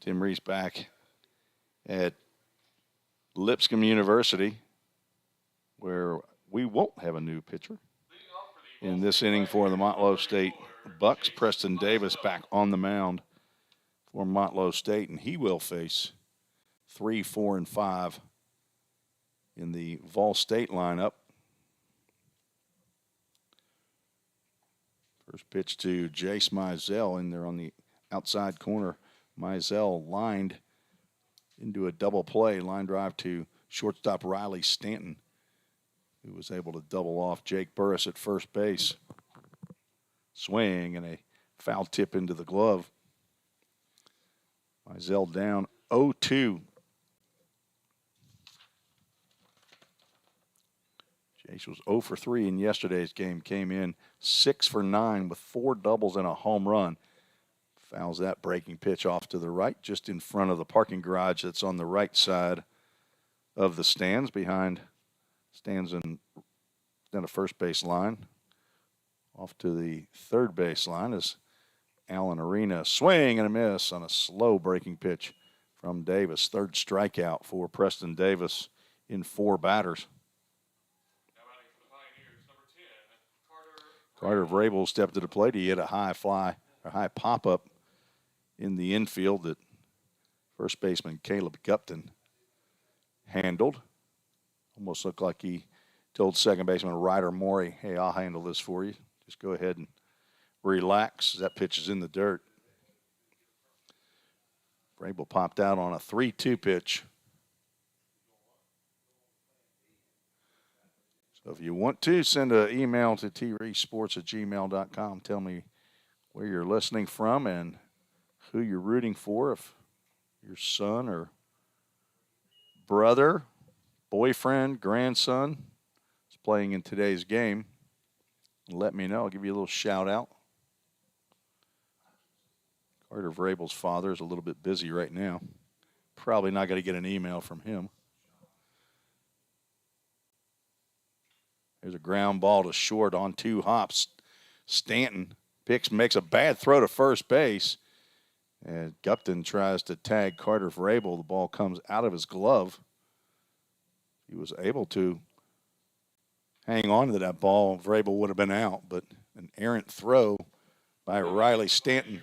Tim Reese back at Lipscomb University, where we won't have a new pitcher in this inning for the Motlow State Bucks. Preston Davis back on the mound for Motlow State, and he will face 3, 4, and 5 in the VolState lineup. First pitch to Jace Mizell in there on the outside corner. Mizell lined into a double play, line drive to shortstop Riley Stanton, who was able to double off Jake Burris at first base. Swing and a foul tip into the glove. Mizell down 0-2 Case was 0 for 3 in yesterday's game. Came in 6 for 9 with 4 doubles and a home run. Fouls that breaking pitch off to the right, just in front of the parking garage that's on the right side of the stands, behind stands and down the first base line. Off to the third base line is Allen Arena. Swing and a miss on a slow breaking pitch from Davis. Third strikeout for Preston Davis in 4 batters. Now batting for the Pioneers, number 10, Carter Vrabel stepped to the plate. He hit a high fly, a high pop-up in the infield that first baseman Caleb Gupton handled. Almost looked like he told second baseman Ryder Morey, hey, I'll handle this for you. Just go ahead and relax. That pitch is in the dirt. Vrabel popped out on a 3-2 pitch. So if you want to, send an email to treesports@gmail.com. Tell me where you're listening from and who you're rooting for, if your son or brother, boyfriend, grandson is playing in today's game. Let me know. I'll give you a little shout out. Carter Vrabel's father is a little bit busy right now. Probably not going to get an email from him. There's a ground ball to short on 2 hops. Stanton makes a bad throw to first base. And Gupton tries to tag Carter Vrabel. The ball comes out of his glove. He was able to hang on to that ball. Vrabel would have been out, but an errant throw by Riley Stanton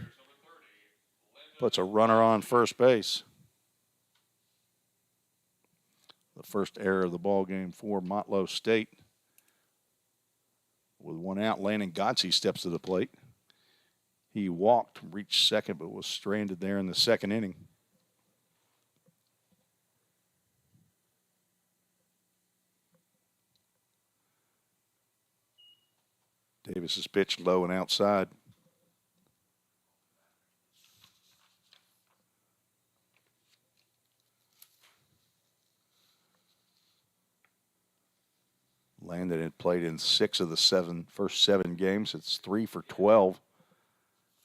puts a runner on first base. The first error of the ball game for Motlow State. With 1 out, Landon Godsey steps to the plate. He walked, reached second, but was stranded there in the second inning. Davis is pitched low and outside. Landon had played in 6 of the first 7 games. It's 3 for 12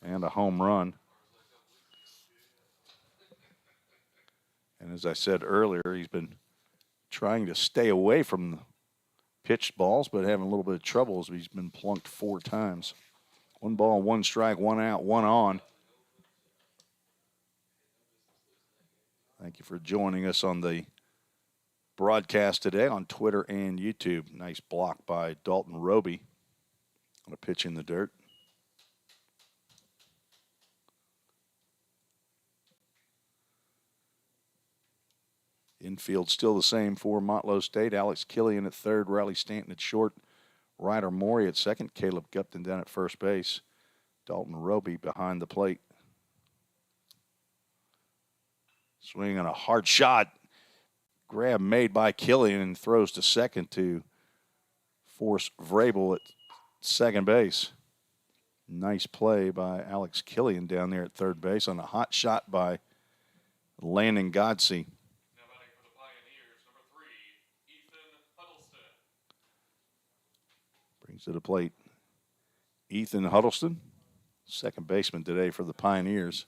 and a home run. And as I said earlier, he's been trying to stay away from the pitched balls, but having a little bit of trouble as he's been plunked 4 times. 1 ball, 1 strike, 1 out, 1 on. Thank you for joining us on the broadcast today on Twitter and YouTube. Nice block by Dalton Roby on a pitch in the dirt. Infield still the same for Motlow State. Alex Killian at third, Riley Stanton at short, Ryder Morey at second, Caleb Gupton down at first base, Dalton Roby behind the plate. Swing on a hard shot. Grab made by Killian and throws to second to force Vrabel at second base. Nice play by Alex Killian down there at third base on a hot shot by Landon Godsey. now batting for the Pioneers, number 3, Ethan Huddleston. Brings to the plate Ethan Huddleston, second baseman today for the Pioneers.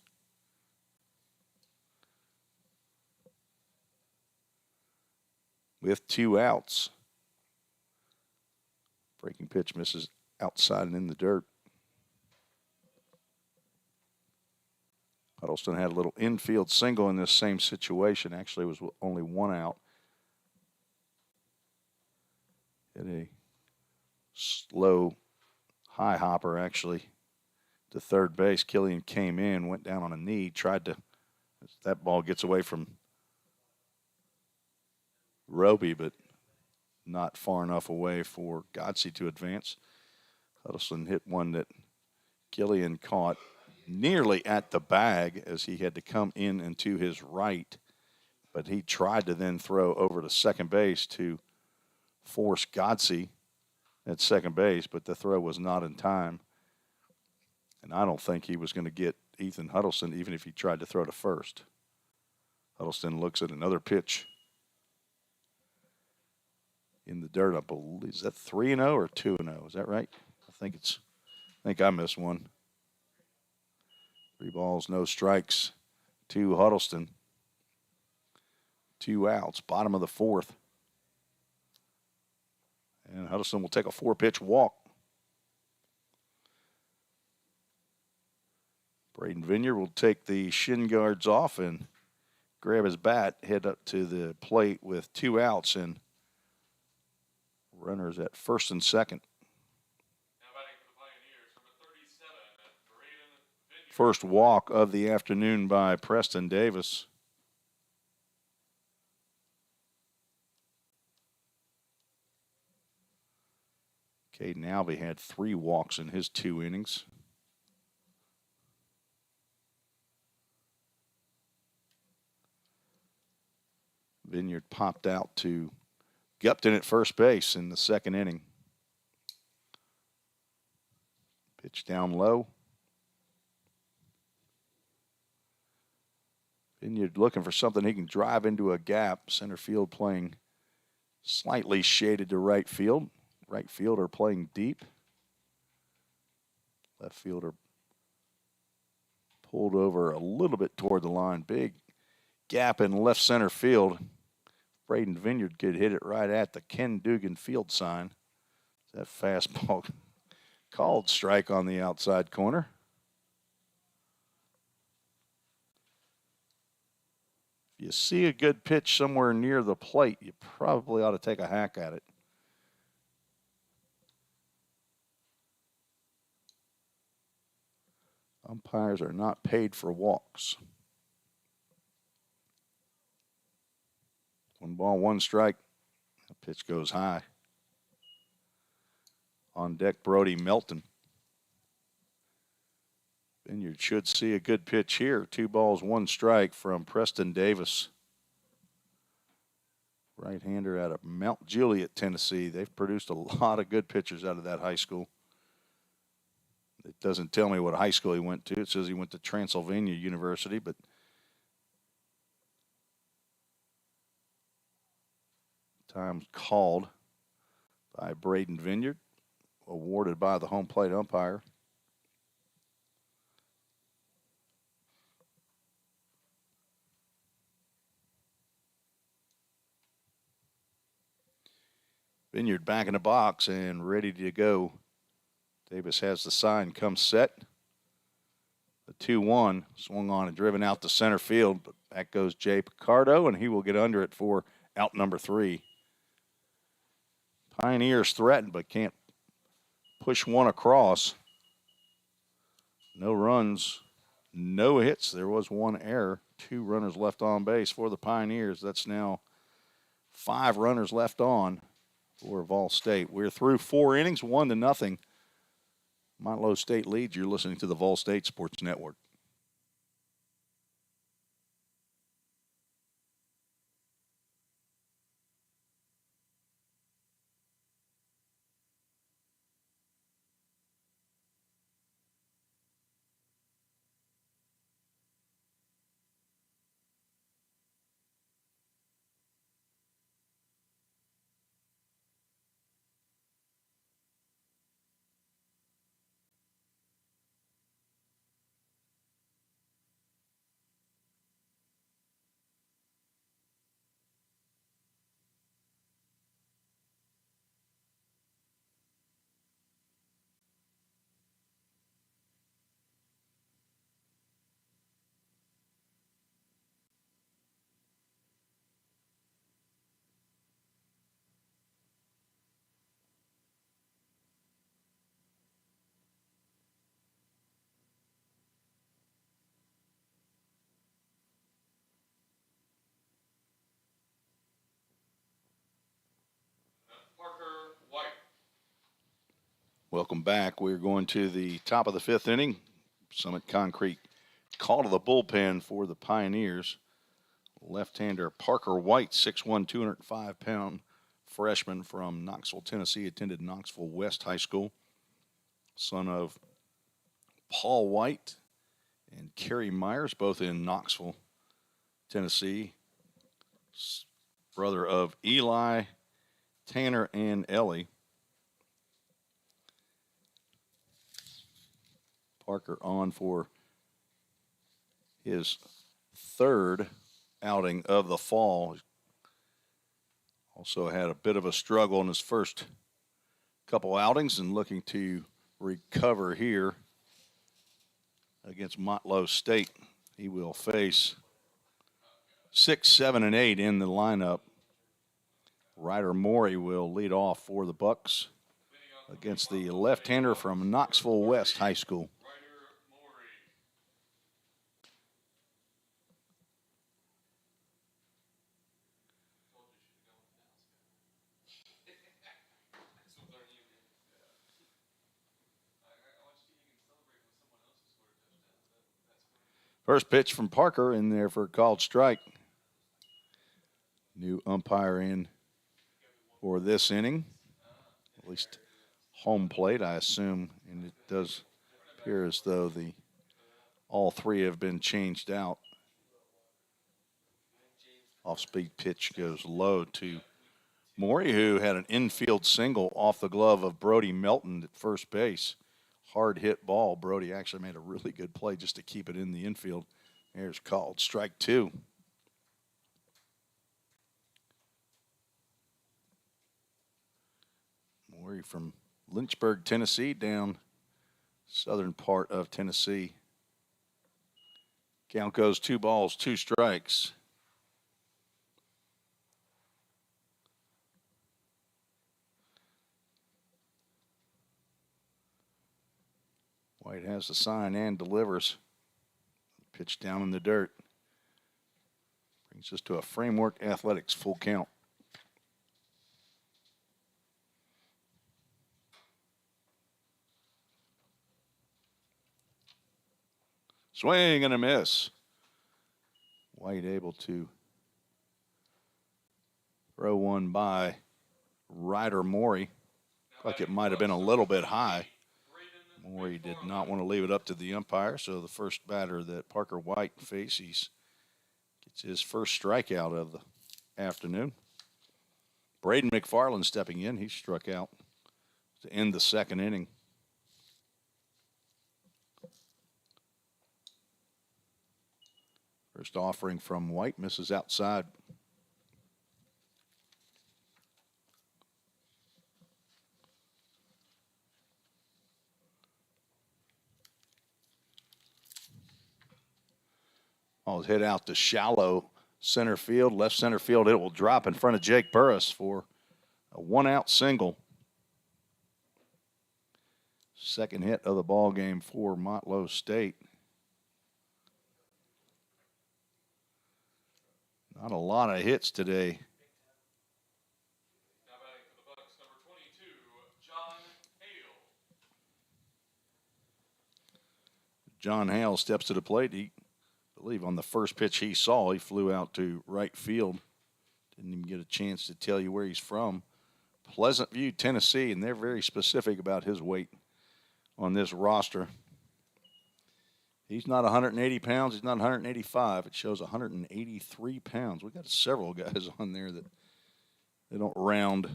With 2 outs. Breaking pitch misses outside and in the dirt. Huddleston had a little infield single in this same situation. Actually, it was only 1 out. Hit a slow high hopper, actually, to third base. Killian came in, went down on a knee, tried to, that ball gets away from Roby, but not far enough away for Godsey to advance. Huddleston hit one that Killian caught nearly at the bag as he had to come in and to his right, but he tried to then throw over to second base to force Godsey at second base, but the throw was not in time. And I don't think he was going to get Ethan Huddleston even if he tried to throw to first. Huddleston looks at another pitch in the dirt. I believe, is that 3-0 or 2-0? Is that right? I think I missed one. 3 balls, no strikes to Huddleston. 2 outs, bottom of the 4th. And Huddleston will take a 4-pitch walk. Braden Vineyard will take the shin guards off and grab his bat, head up to the plate with 2 outs and runners at first and second. Now batting for the Pioneers, number 37, Braden Vineyard. First walk of the afternoon by Preston Davis. Caden Alvey had 3 walks in his 2 innings. Vineyard popped out to Gupton at first base in the 2nd inning. Pitch down low. Vineyard looking for something he can drive into a gap. Center field playing slightly shaded to right field. Right fielder playing deep. Left fielder pulled over a little bit toward the line. Big gap in left center field. Braden Vineyard could hit it right at the Ken Dugan field sign. That fastball called strike on the outside corner. If you see a good pitch somewhere near the plate, you probably ought to take a hack at it. Umpires are not paid for walks. 1 ball, 1 strike. The pitch goes high. On deck, Brody Melton. Vineyard should see a good pitch here. 2 balls, 1 strike from Preston Davis. Right-hander out of Mount Juliet, Tennessee. They've produced a lot of good pitchers out of that high school. It doesn't tell me what high school he went to. It says he went to Transylvania University, but times called by Braden Vineyard, awarded by the home plate umpire. Vineyard back in the box and ready to go. Davis has the sign, comes set. The 2-1 swung on and driven out to center field, but back goes Jay Picardo, and he will get under it for out number 3. Pioneers threatened, but can't push one across. No runs, no hits. There was 1 error. 2 runners left on base for the Pioneers. That's now 5 runners left on for VolState. We're through 4 innings, 1-0. Motlow State leads. You're listening to the VolState Sports Network. Parker White. Welcome back. We're going to the top of the 5th inning. Summit Concrete call to the bullpen for the Pioneers. Left-hander Parker White, 6'1", 205-pound freshman from Knoxville, Tennessee, attended Knoxville West High School. Son of Paul White and Carrie Myers, both in Knoxville, Tennessee. Brother of Eli Tanner and Ellie. Parker on for his third outing of the fall. Also had a bit of a struggle in his first couple outings and looking to recover here against Motlow State. He will face 6, 7, and 8 in the lineup. Ryder Morey will lead off for the Bucks against the left-hander from Knoxville West High School. First pitch from Parker in there for a called strike. New umpire in for this inning. At least home plate, I assume, and it does appear as though all three have been changed out. Off-speed pitch goes low to Morey, who had an infield single off the glove of Brody Melton at first base. Hard hit ball. Brody actually made a really good play just to keep it in the infield. There's called strike 2. Morey from Lynchburg, Tennessee, down southern part of Tennessee. Count goes 2 balls, 2 strikes. White has the sign and delivers. Pitch down in the dirt. Brings us to a Framework Athletics full count. Swing and a miss. White able to throw one by Ryder Morey. Like it might have been a little bit high. Morey did not want to leave it up to the umpire, so the first batter that Parker White faces gets his first strikeout of the afternoon. Braden McFarland stepping in. He struck out to end the second inning. First offering from White misses outside. Ball is hit out to shallow center field, left center field. It will drop in front of Jake Burris for a 1-out single. Second hit of the ball game for Motlow State. Not a lot of hits today. Now batting for the Bucks, number 22, John Hale. John Hale steps to the plate. I believe on the first pitch he saw, he flew out to right field. Didn't even get a chance to tell you where he's from. Pleasant View, Tennessee, and they're very specific about his weight on this roster. He's not 180 pounds. He's not 185. It shows 183 pounds. We got several guys on there that they don't round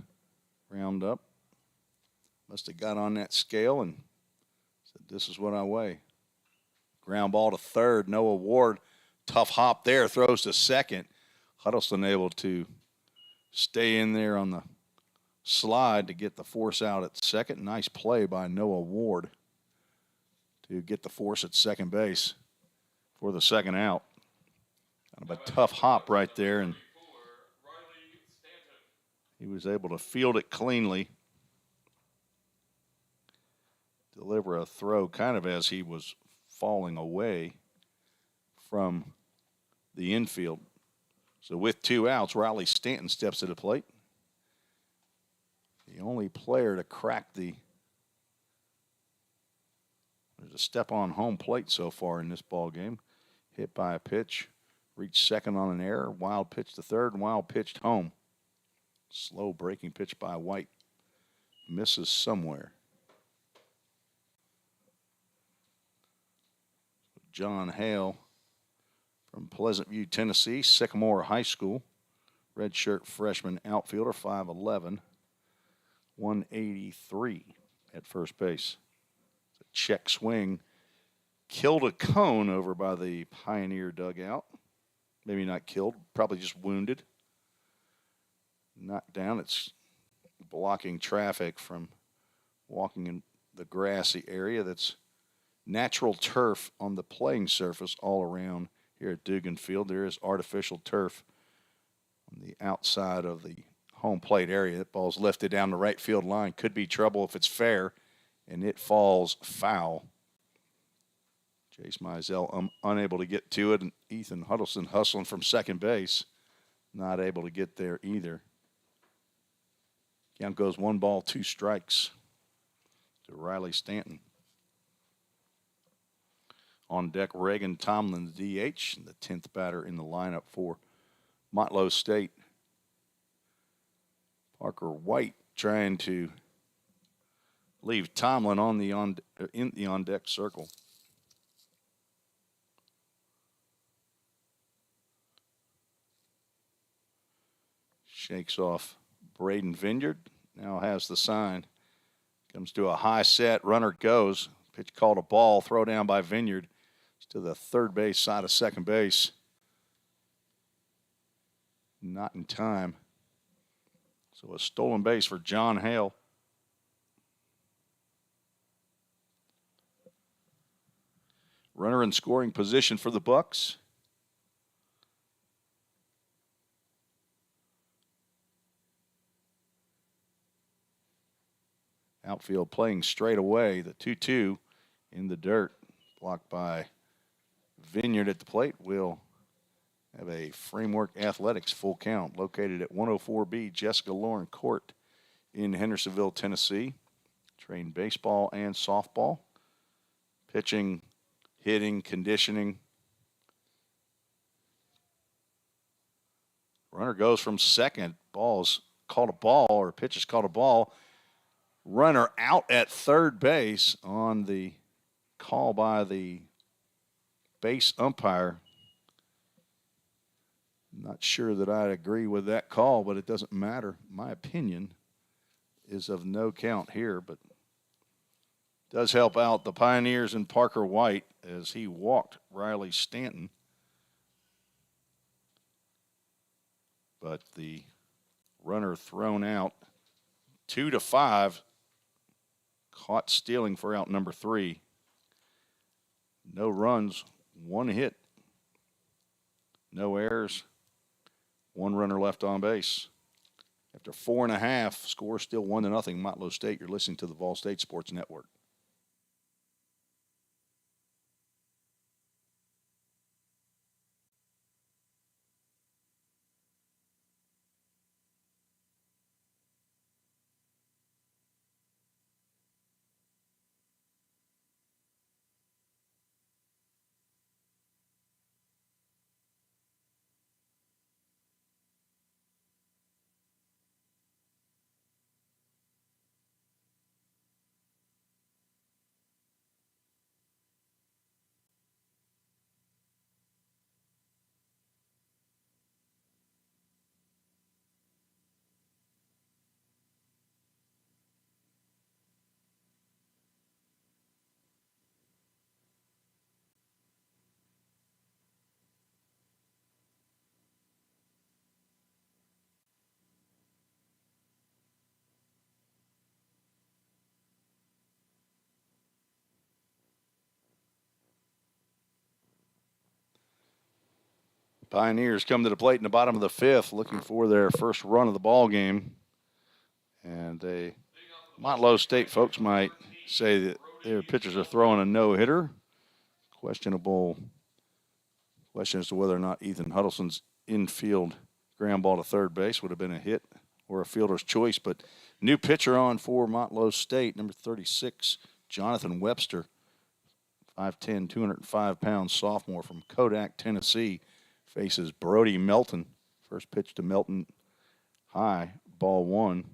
up. Must have got on that scale and said, "This is what I weigh." Ground ball to third. Noah Ward, tough hop there. Throws to second. Huddleston able to stay in there on the slide to get the force out at second. Nice play by Noah Ward to get the force at second base for the second out. Kind of a tough hop right there, and he was able to field it cleanly. Deliver a throw kind of as he was falling away from the infield. So with 2 outs, Riley Stanton steps to the plate. The only player to crack there's a step on home plate so far in this ball game. Hit by a pitch, reached second on an error, wild pitch to third, and wild pitched home. Slow breaking pitch by White. Misses somewhere. John Hale from Pleasant View, Tennessee, Sycamore High School. Redshirt freshman outfielder, 5'11". 183 at first base. A check swing killed a cone over by the Pioneer dugout. Maybe not killed, probably just wounded. Knocked down. It's blocking traffic from walking in the grassy area that's natural turf on the playing surface all around here at Dugan Field. There is artificial turf on the outside of the home plate area. That ball's lifted down the right field line. Could be trouble if it's fair, and it falls foul. Chase Mizell unable to get to it, and Ethan Huddleston hustling from second base, not able to get there either. Count goes 1 ball, 2 strikes to Riley Stanton. On deck, Reagan Tomlin, the DH, the 10th batter in the lineup for Motlow State. Parker White trying to leave Tomlin in the on-deck circle. Shakes off Braden Vineyard. Now has the sign. Comes to a high set. Runner goes. Pitch called a ball. Throw down by Vineyard to the third base side of second base. Not in time. So a stolen base for John Hale. Runner in scoring position for the Bucks. Outfield playing straight away. The 2-2 in the dirt. Blocked by Vineyard at the plate. Will have a Framework Athletics full count located at 104B Jessica Lauren Court in Hendersonville, Tennessee. Train baseball and softball. Pitching, hitting, conditioning. Runner goes from second. Ball's called a ball, or pitch is called a ball. Runner out at third base on the call by the base umpire. Not sure that I'd agree with that call, but it doesn't matter. My opinion is of no count here, but does help out the Pioneers and Parker White as he walked Riley Stanton. But the runner thrown out. 2-5. Caught stealing for out number 3. No runs, 1 hit. No errors. 1 runner left on base. After 4.5, score still 1-0. Motlow State. You're listening to the VolState Sports Network. Pioneers come to the plate in the bottom of the 5th, looking for their first run of the ball game. And they, Motlow State folks might say that their pitchers are throwing a no-hitter. Questionable question as to whether or not Ethan Huddleston's infield ground ball to third base would have been a hit or a fielder's choice. But new pitcher on for Motlow State, number 36, Jonathan Webster, 5'10", 205 pounds sophomore from Kodak, Tennessee. Faces Brody Melton. First pitch to Melton, high, ball 1.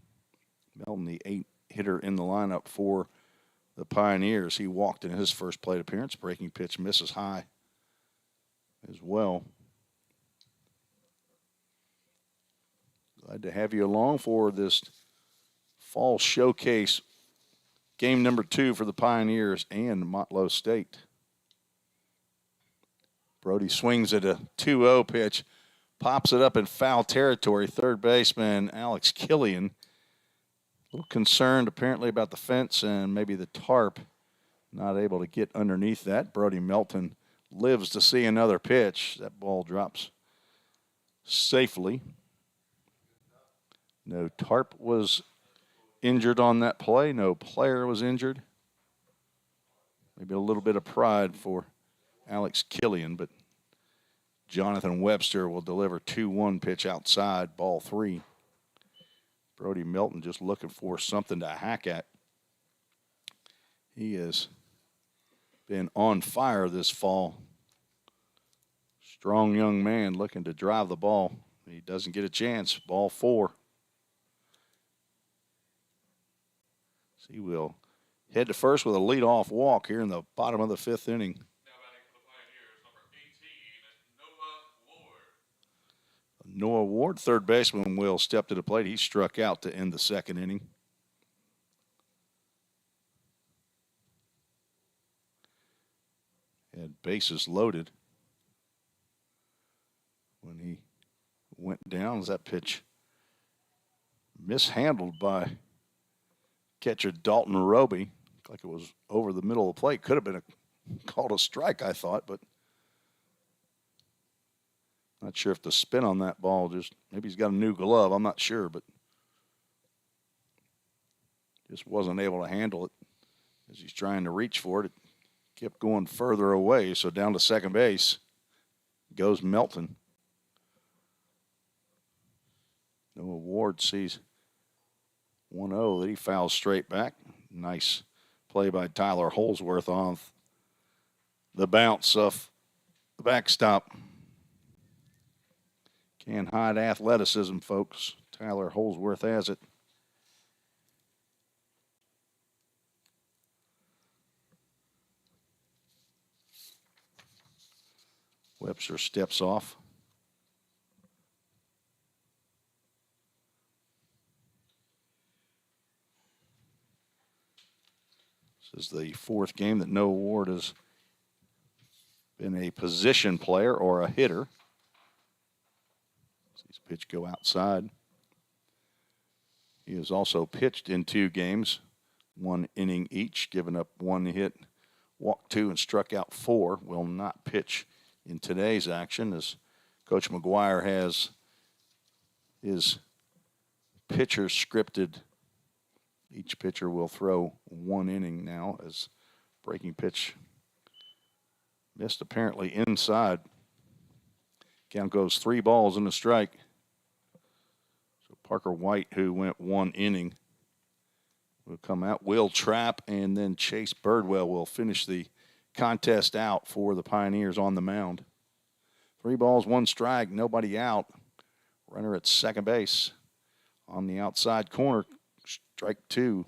Melton, the 8th hitter in the lineup for the Pioneers. He walked in his first plate appearance. Breaking pitch misses high as well. Glad to have you along for this fall showcase game number 2 for the Pioneers and Motlow State. Brody swings at a 2-0 pitch, pops it up in foul territory. Third baseman Alex Killian, a little concerned apparently about the fence and maybe the tarp, not able to get underneath that. Brody Melton lives to see another pitch. That ball drops safely. No tarp was injured on that play. No player was injured. Maybe a little bit of pride for Alex Killian, but Jonathan Webster will deliver 2-1 pitch outside, ball 3. Brody Melton just looking for something to hack at. He has been on fire this fall. Strong young man looking to drive the ball. He doesn't get a chance, ball 4. So he will head to first with a leadoff walk here in the bottom of the 5th inning. Now batting for the Pioneers, number 18, Noah Ward. Noah Ward, third baseman, will step to the plate. He struck out to end the 2nd inning. Had bases loaded when he went down. As that pitch mishandled by catcher Dalton Roby. Like it was over the middle of the plate. Could have been called a strike, I thought, but not sure if the spin on that ball just, maybe he's got a new glove. I'm not sure, but just wasn't able to handle it as he's trying to reach for it. It kept going further away, so down to second base goes Melton. Noah Ward sees 1-0 that he fouls straight back. Nice play by Tyler Holsworth on the bounce off the backstop. Can't hide athleticism, folks. Tyler Holsworth has it. Webster steps off. This is the 4th game that Noah Ward has been a position player or a hitter. Sees pitch go outside. He has also pitched in 2 games, 1 inning each, given up 1 hit, walked 2, and struck out 4. Will not pitch in today's action as Coach McGuire has his pitchers scripted. Each pitcher will throw 1 inning now as breaking pitch missed apparently inside. Count goes 3 balls and a strike. So Parker White, who went 1 inning, will come out. Will Trapp and then Chase Birdwell will finish the contest out for the Pioneers on the mound. 3 balls, 1 strike, nobody out. Runner at second base on the outside corner. Strike 2.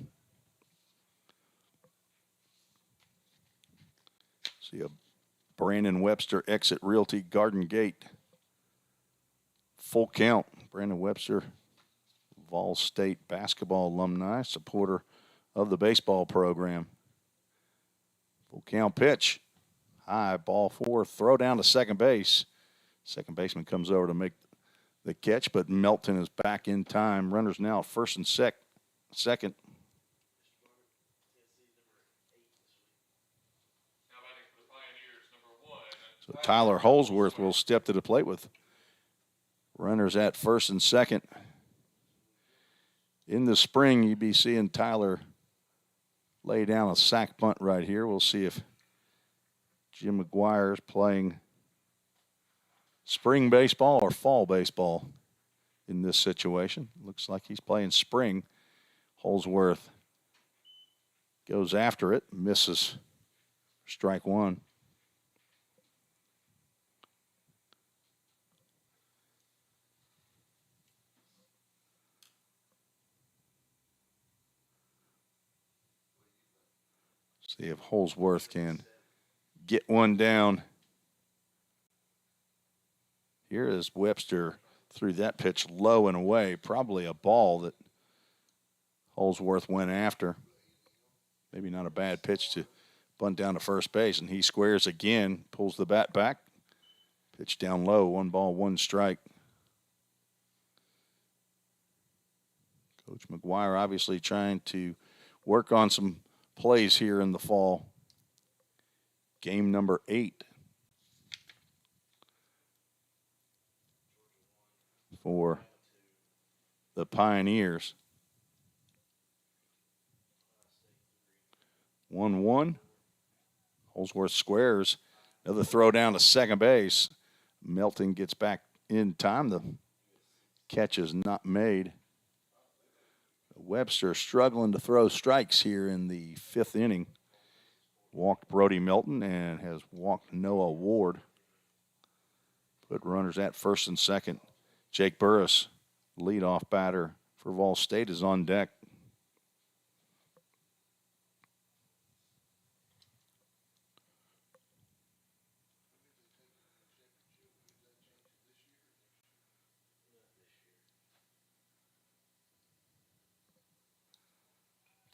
See a Brandon Webster exit Realty Garden Gate. Full count. Brandon Webster, VolState basketball alumni, supporter of the baseball program. Full count pitch. High, ball 4. Throw down to second base. Second baseman comes over to make the catch, but Melton is back in time. Runners now at first and second. Now batting for the Pioneers, number 1. So Tyler Holsworth will step to the plate with runners at first and second. In the spring, you'd be seeing Tyler lay down a sack bunt right here. We'll see if Jim McGuire is playing spring baseball or fall baseball in this situation. Looks like he's playing spring. Holsworth goes after it, misses. Strike 1. See if Holsworth can get one down. Here is Webster threw that pitch low and away. Probably a ball that Holsworth went after. Maybe not a bad pitch to bunt down to first base, and he squares again, pulls the bat back. Pitch down low, 1 ball, 1 strike. Coach McGuire obviously trying to work on some plays here in the fall. Game number 8 for the Pioneers. 1-1. Holsworth squares. Another throw down to second base. Melton gets back in time. The catch is not made. Webster struggling to throw strikes here in the 5th inning. Walked Brody Melton and has walked Noah Ward. Put runners at first and second. Jake Burris, leadoff batter for VolState, is on deck.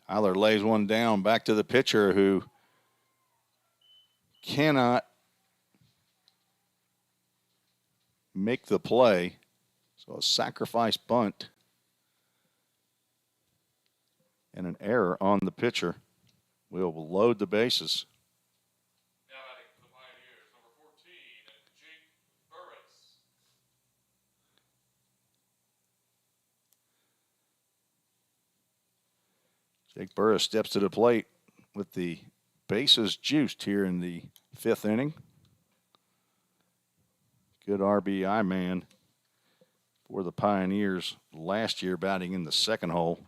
Tyler lays one down back to the pitcher who cannot make the play. So a sacrifice bunt and an error on the pitcher. We'll load the bases. Now batting for the Pioneers, number 14, Jake Burris. Jake Burris steps to the plate with the bases juiced here in the 5th inning. Good RBI man for the Pioneers last year, batting in the 2nd hole.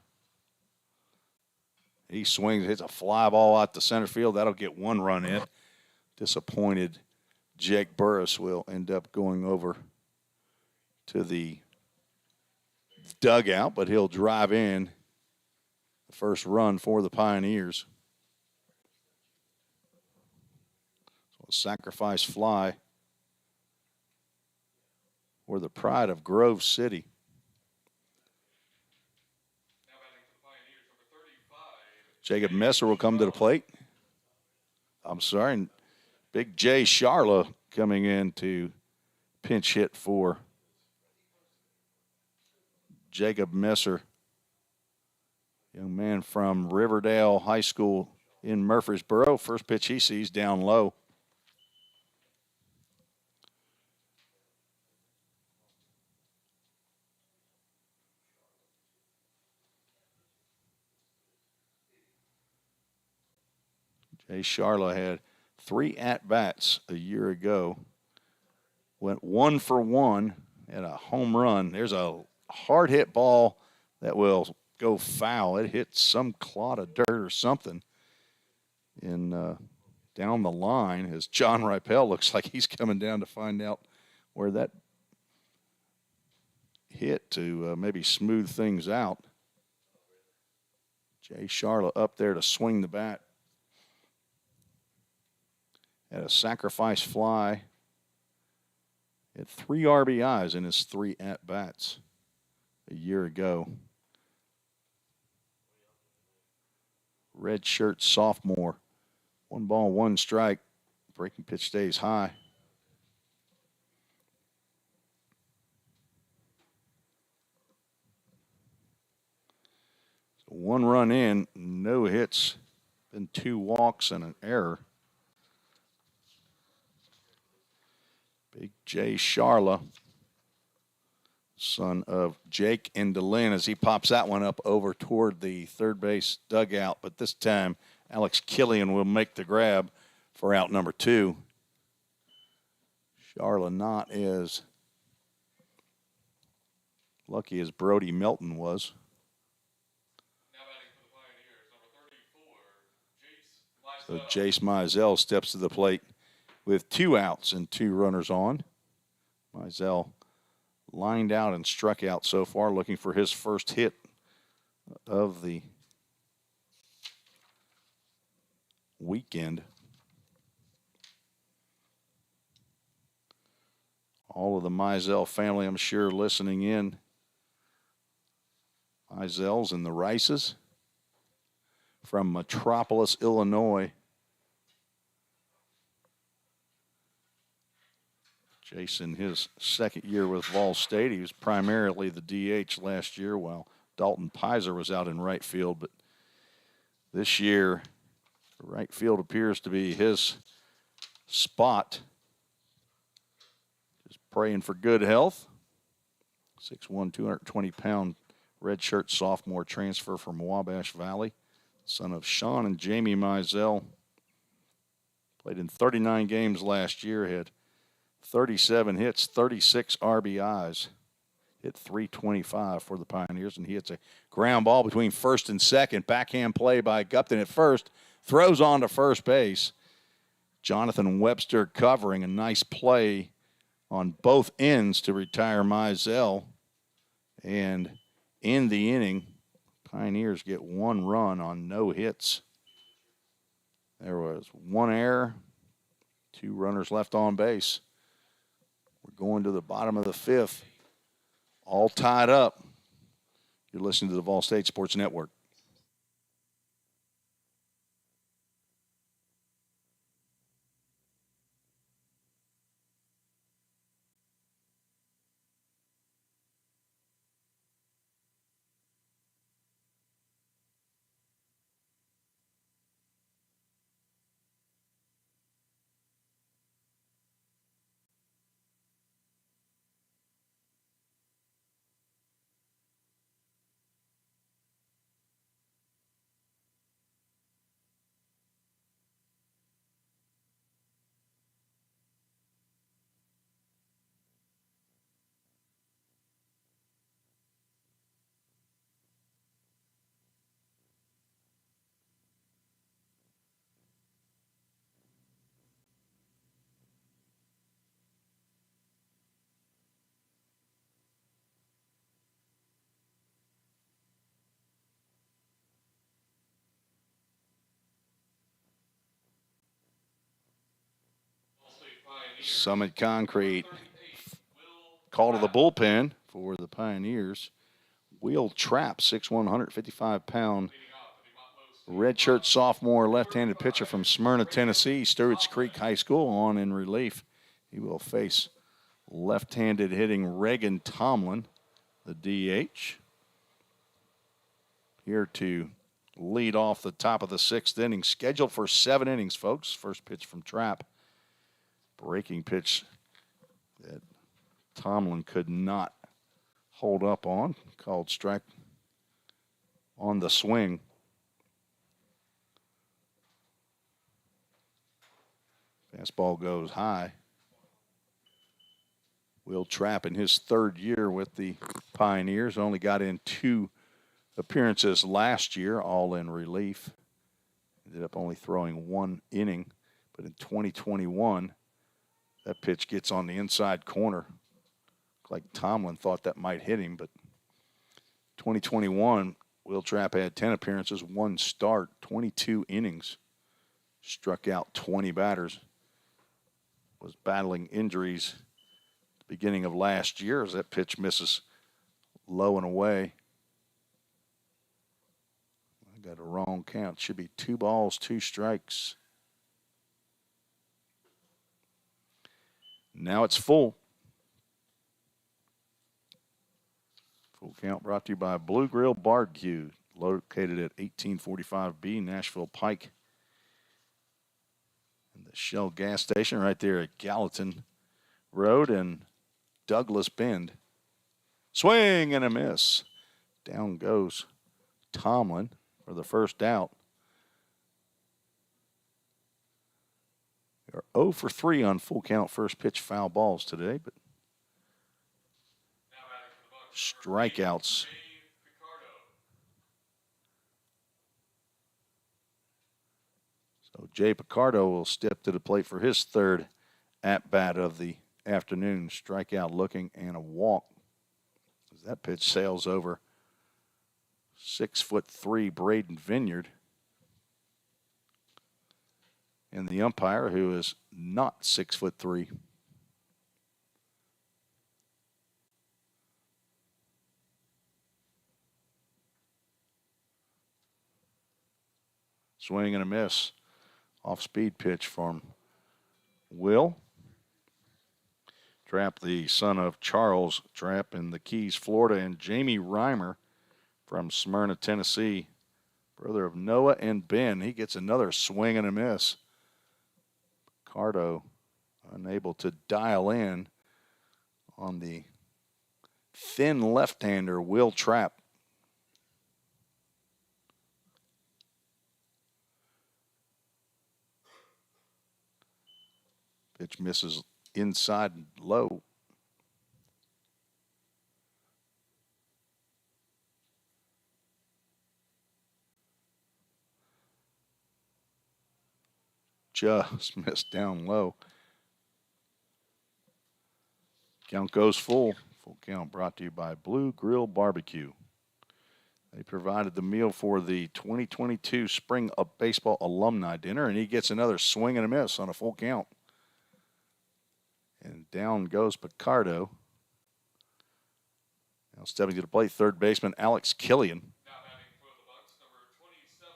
He swings, hits a fly ball out to center field. That'll get 1 run in. Disappointed Jake Burris will end up going over to the dugout, but he'll drive in the first run for the Pioneers. So a sacrifice fly for the pride of Grove City. Now batting for the Pioneers, number 35. Jacob Messer will come to the plate. I'm sorry, and Big Jay Charla coming in to pinch hit for Jacob Messer. Young man from Riverdale High School in Murfreesboro. First pitch he sees down low. Jay Charla had 3 at-bats a year ago. Went 1 for 1 at a home run. There's a hard hit ball that will go foul. It hit some clod of dirt or something in down the line as John Ripel looks like he's coming down to find out where that hit to maybe smooth things out. Jay Charla up there to swing the bat. Had a sacrifice fly. Had 3 RBIs in his 3 at-bats a year ago. Red shirt sophomore. 1 ball, 1 strike. Breaking pitch stays high. So 1 run in, no hits. Been 2 walks and an error. Big Jay Charla, son of Jake and DeLynn, as he pops that one up over toward the third base dugout. But this time, Alex Killian will make the grab for out number 2. Charla not as lucky as Brody Melton was. Now batting for the Pioneers, number 34, Jace So Mizell. Jace Mizell steps to the plate with 2 outs and 2 runners on. Mizell lined out and struck out so far, looking for his first hit of the weekend. All of the Mizell family, I'm sure, listening in. Mizells and the Rices. from Metropolis, Illinois. Jason, his second year with VolState, he was primarily the DH last year while Dalton Pizer was out in right field. But this year, right field appears to be his spot. Just praying for good health. 6'1", 220-pound redshirt sophomore transfer from Wabash Valley. Son of Sean and Jamie Mizell. Played in 39 games last year, had 37 hits, 36 RBIs. Hit .325 for the Pioneers, and he hits a ground ball between first and second. Backhand play by Gupton at first. Throws on to first base. Jonathan Webster covering. A nice play on both ends to retire Mizell. And in the inning, Pioneers get one run on no hits. There was one error, 2 runners left on base. We're going to the bottom of the 5th. All tied up. You're listening to the VolState Sports Network. Summit Concrete. Call to the bullpen for the Pioneers. Will Trapp, 6'1", 155-pound redshirt sophomore left-handed pitcher from Smyrna, Tennessee, Stewart's Creek High School, on in relief. He will face left-handed hitting Reagan Tomlin, the DH. Here to lead off the top of the 6th inning. Scheduled for 7 innings, folks. First pitch from Trapp. Breaking pitch that Tomlin could not hold up on. Called strike on the swing. Fastball goes high. Will Trapp, in his 3rd year with the Pioneers, only got in 2 appearances last year, all in relief. Ended up only throwing 1 inning. But in 2021, that pitch gets on the inside corner. Like Tomlin thought that might hit him, but 2021, Will Trapp had 10 appearances, 1 start, 22 innings. Struck out 20 batters. Was battling injuries at the beginning of last year as that pitch misses low and away. I got a wrong count. Should be 2 balls, 2 strikes. Now it's full. Full count brought to you by Blue Grill Barbecue, located at 1845B Nashville Pike. And the Shell gas station right there at Gallatin Road and Douglas Bend. Swing and a miss. Down goes Tomlin for the first out. We are 0 for 3 on full count first pitch foul balls today, but strikeouts. So Jay Picardo will step to the plate for his 3rd at-bat of the afternoon. Strikeout looking and a walk. As that pitch sails over 6'3" Braden Vineyard. And the umpire, who is not 6'3". Swing and a miss. Off-speed pitch from Will. Trapp, the son of Charles Trapp in the Keys, Florida, and Jamie Reimer from Smyrna, Tennessee. Brother of Noah and Ben. He gets another swing and a miss. Cardo unable to dial in on the thin left-hander, Will Trapp. Pitch misses inside low. Just missed down low. Count goes full. Full count brought to you by Blue Grill Barbecue. They provided the meal for the 2022 Spring of Baseball Alumni Dinner, and he gets another swing and a miss on a full count. And down goes Picardo. Now stepping to the plate, third baseman Alex Killian. Now batting for the Bucks, number 27,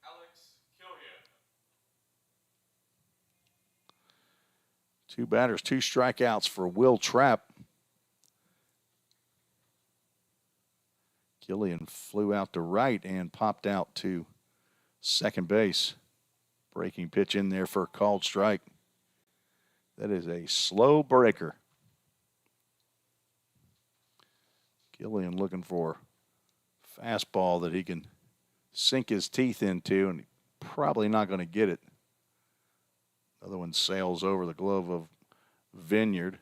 Alex Killian. Two batters, two strikeouts for Will Trapp. Killian flew out to right and popped out to second base. Breaking pitch in there for a called strike. That is a slow breaker. Killian looking for fastball that he can sink his teeth into, and probably not going to get it. Another one sails over the glove of Vineyard.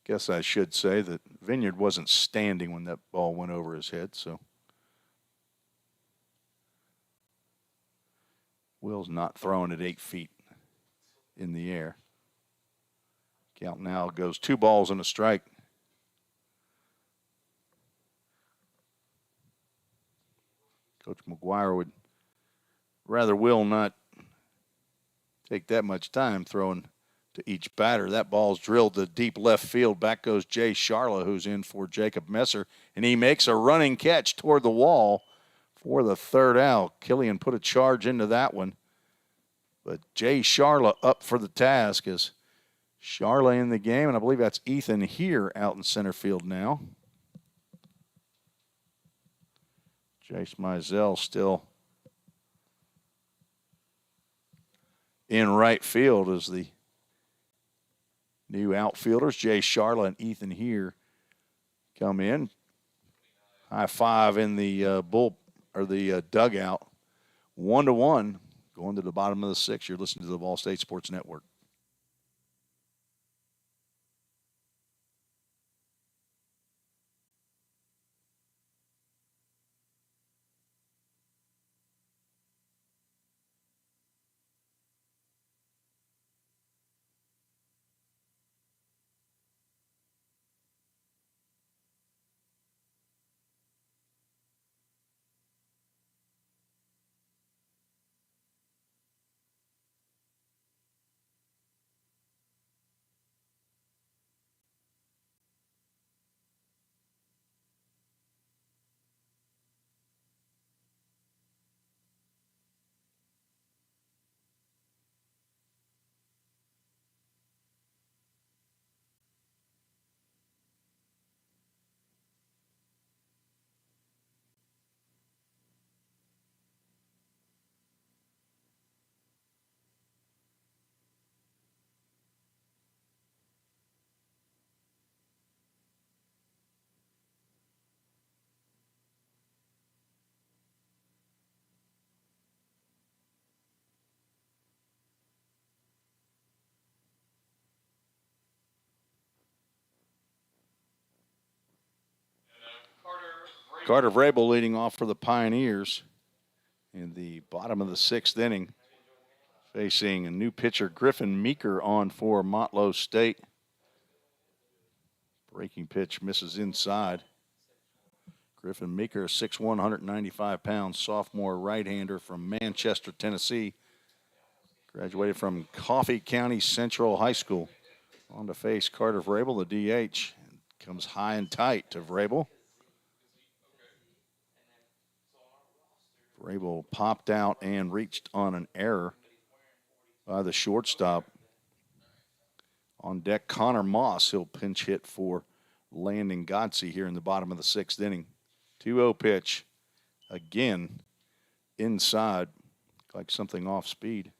Guess I should say that Vineyard wasn't standing when that ball went over his head, so Will's not throwing it 8 feet in the air. Count now goes 2 balls and a strike. Coach McGuire would rather Will not take that much time throwing to each batter. That ball's drilled to deep left field. Back goes Jay Sharla, who's in for Jacob Messer, and he makes a running catch toward the wall for the third out. Killian put a charge into that one, but Jay Sharla up for the task as Sharla in the game, and I believe that's Ethan here out in center field now. Jace Mizell still in right field as the new outfielders, Jay Sharla and Ethan here, come in. High five in the dugout. 1-1 going to the bottom of the 6th. You're listening to the VolState Sports Network. Carter Vrabel leading off for the Pioneers in the bottom of the 6th inning. Facing a new pitcher, Griffin Meeker, on for Motlow State. Breaking pitch misses inside. Griffin Meeker, 6'1", 195 pounds, sophomore right-hander from Manchester, Tennessee. Graduated from Coffee County Central High School. On to face Carter Vrabel, the DH. Comes high and tight to Vrabel. Vrabel popped out and reached on an error by the shortstop. On deck, Connor Moss. He'll pinch hit for Landon Godsey here in the bottom of the 6th inning. 2-0 pitch. Again, inside, like something off speed.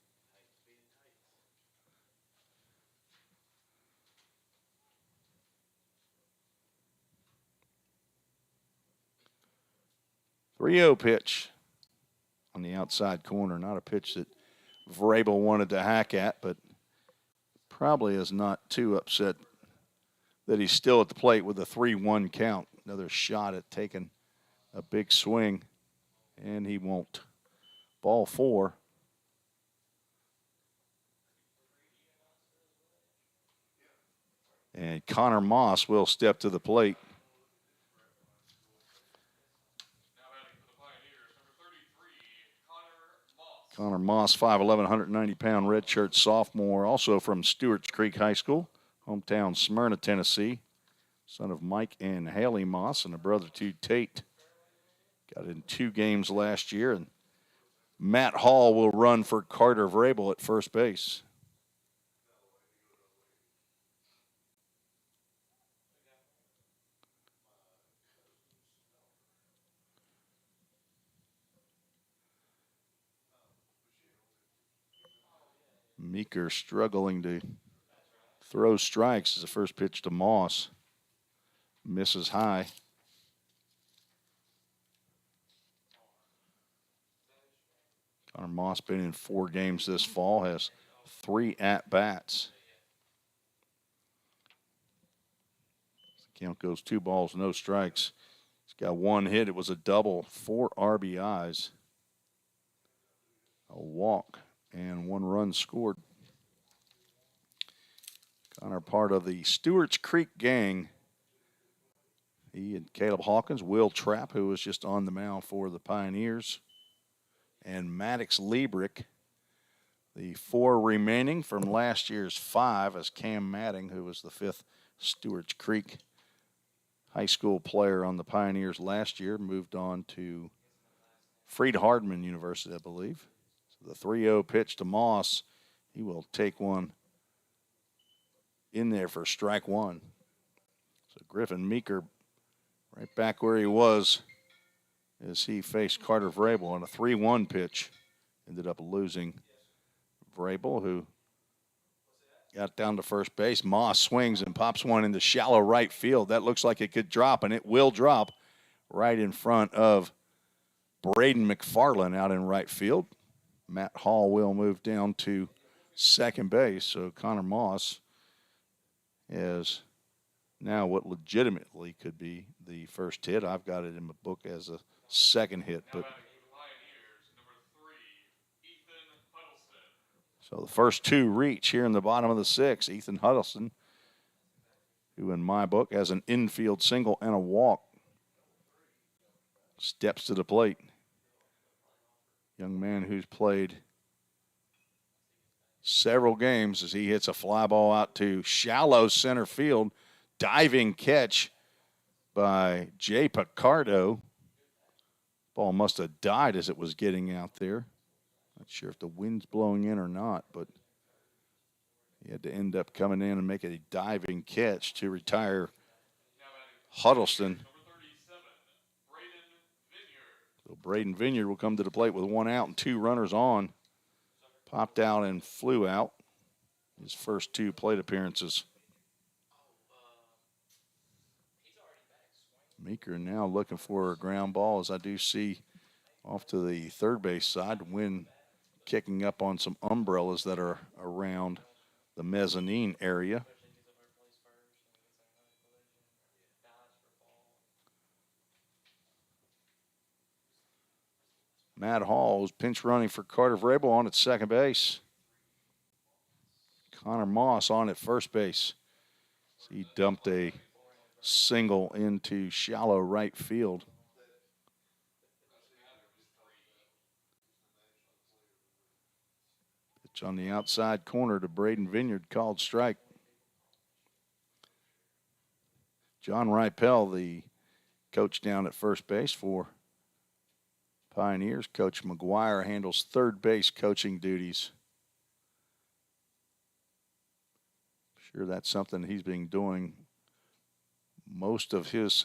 Three-0 pitch on the outside corner. Not a pitch that Vrabel wanted to hack at, but probably is not too upset that he's still at the plate with a 3-1 count. Another shot at taking a big swing, and he won't. Ball 4. And Connor Moss will step to the plate. Now batting for the Pioneers, number 33, Connor Moss, 5'11", 190-pound redshirt sophomore, also from Stewart's Creek High School, hometown Smyrna, Tennessee. Son of Mike and Haley Moss and a brother to Tate. Got in 2 games last year. And Matt Hall will run for Carter Vrabel at first base. Meeker struggling to throw strikes as the first pitch to Moss. Misses high. Connor Moss been in 4 games this fall, has 3 at-bats. The count goes 2 balls, no strikes. He's got 1 hit. It was a double, 4 RBIs, a walk, and 1 run scored. Connor, part of the Stewart's Creek gang. He and Caleb Hawkins, Will Trapp, who was just on the mound for the Pioneers, and Maddox Liebrick. The 4 remaining from last year's 5 as Cam Matting, who was the 5th Stewart's Creek high school player on the Pioneers last year, moved on to Freed-Hardeman University, I believe. So the 3-0 pitch to Moss, he will take one in there for strike 1. So Griffin Meeker right back where he was as he faced Carter Vrabel on a 3-1 pitch. Ended up losing Vrabel, who got down to first base. Moss swings and pops one into shallow right field. That looks like it could drop, and it will drop right in front of Braden McFarland out in right field. Matt Hall will move down to second base, so Connor Moss is now what legitimately could be the first hit. I've got it in my book as a second hit. But so the first 2 reach here in the bottom of the 6th. Ethan Huddleston, who in my book has an infield single and a walk, steps to the plate. Young man who's played several games as he hits a fly ball out to shallow center field. Diving catch by Jay Picardo. Ball must have died as it was getting out there. Not sure if the wind's blowing in or not, but he had to end up coming in and make a diving catch to retire Huddleston. So Braden Vineyard will come to the plate with 1 out and 2 runners on. Popped out and flew out his first 2 plate appearances. Meeker now looking for a ground ball, as I do see off to the third base side. Wind kicking up on some umbrellas that are around the mezzanine area. Matt Hall is pinch running for Carter Vrabel on at second base. Connor Moss on at first base. He dumped a single into shallow right field. Pitch on the outside corner to Braden Vineyard, called strike. John Ripel, the coach down at first base for Pioneers, Coach McGuire handles third base coaching duties. Sure, that's something he's been doing most of his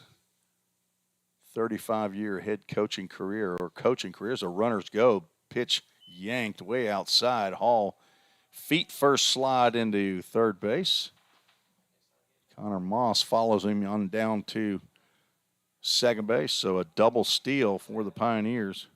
35-year head coaching career or coaching career. As a runner's go, pitch yanked way outside. Hall, feet first slide into third base. Connor Moss follows him on down to second base, so a double steal for the Pioneers.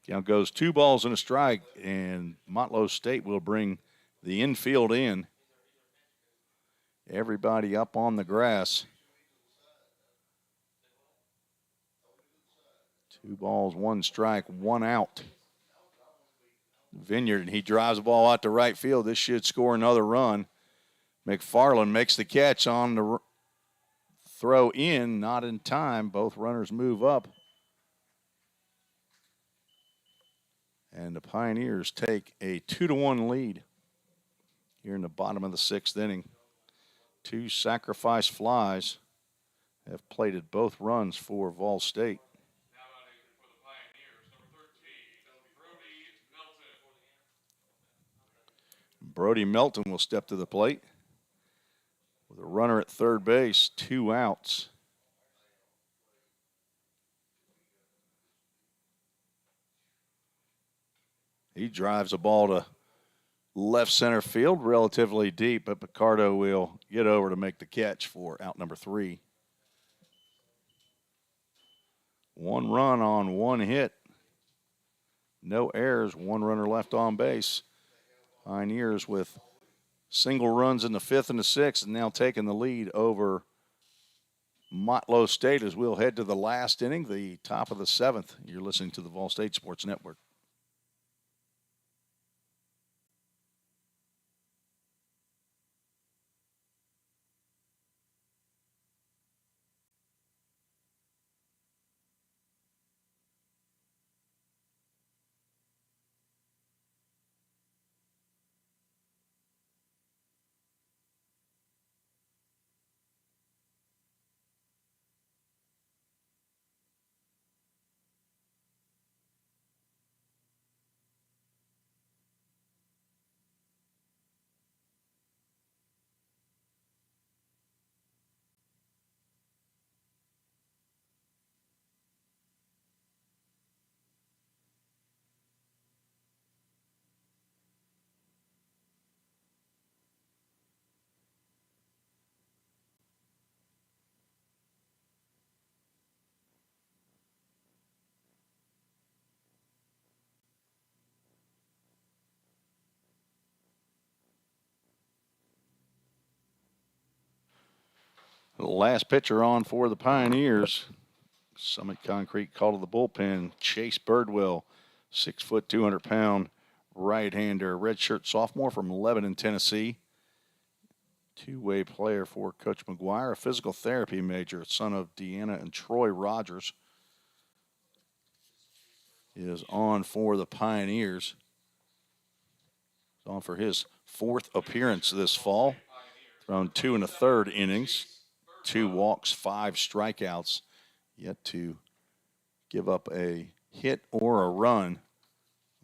Now goes 2 balls and a strike, and Motlow State will bring the infield in. Everybody up on the grass. 2 balls, 1 strike, 1 out. Vineyard, and he drives the ball out to right field. This should score another run. McFarland makes the catch on the throw in, not in time. Both runners move up. And the Pioneers take a 2-1 lead here in the bottom of the 6th inning. 2 sacrifice flies have plated both runs for VolState. Brody Melton will step to the plate with a runner at third base, 2 outs. He drives a ball to left center field, relatively deep, but Picardo will get over to make the catch for out number 3. 1 run on 1 hit. No errors, 1 runner left on base. Pioneers with single runs in the 5th and the 6th, and now taking the lead over Motlow State as we'll head to the last inning, the top of the 7th. You're listening to the VolState Sports Network. The last pitcher on for the Pioneers. Summit Concrete call to the bullpen. Chase Birdwell, 6 foot, 200-pound right-hander, redshirt sophomore from Lebanon, Tennessee. 2-way player for Coach McGuire, a physical therapy major, son of Deanna and Troy Rogers, is on for the Pioneers. He's on for his 4th appearance this fall. Thrown 2 1/3 innings, 2 walks, 5 strikeouts. Yet to give up a hit or a run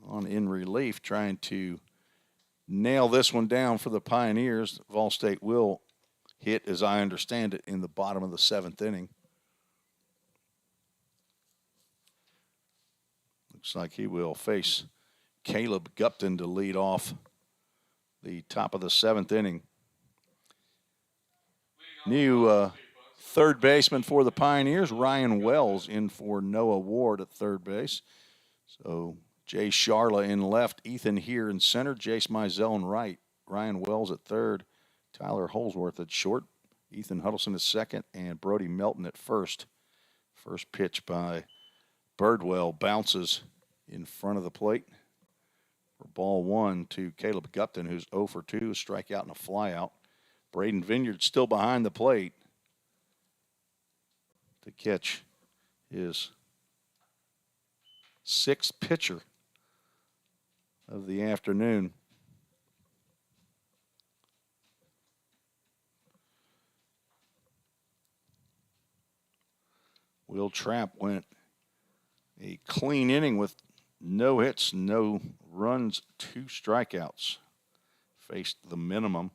on in relief, trying to nail this one down for the Pioneers. VolState will hit, as I understand it, in the bottom of the 7th inning. Looks like he will face Caleb Gupton to lead off the top of the 7th inning. New third baseman for the Pioneers, Ryan Wells, in for Noah Ward at third base. So Jay Sharla in left, Ethan here in center, Jace Mizell in right, Ryan Wells at third, Tyler Holsworth at short, Ethan Huddleston at second, and Brody Melton at first. First pitch by Birdwell bounces in front of the plate for ball 1 to Caleb Gupton, who's 0 for 2, a strikeout and a flyout. Braden Vineyard still behind the plate to catch his 6th pitcher of the afternoon. Will Trapp went a clean inning with no hits, no runs, 2 strikeouts. Faced the minimum.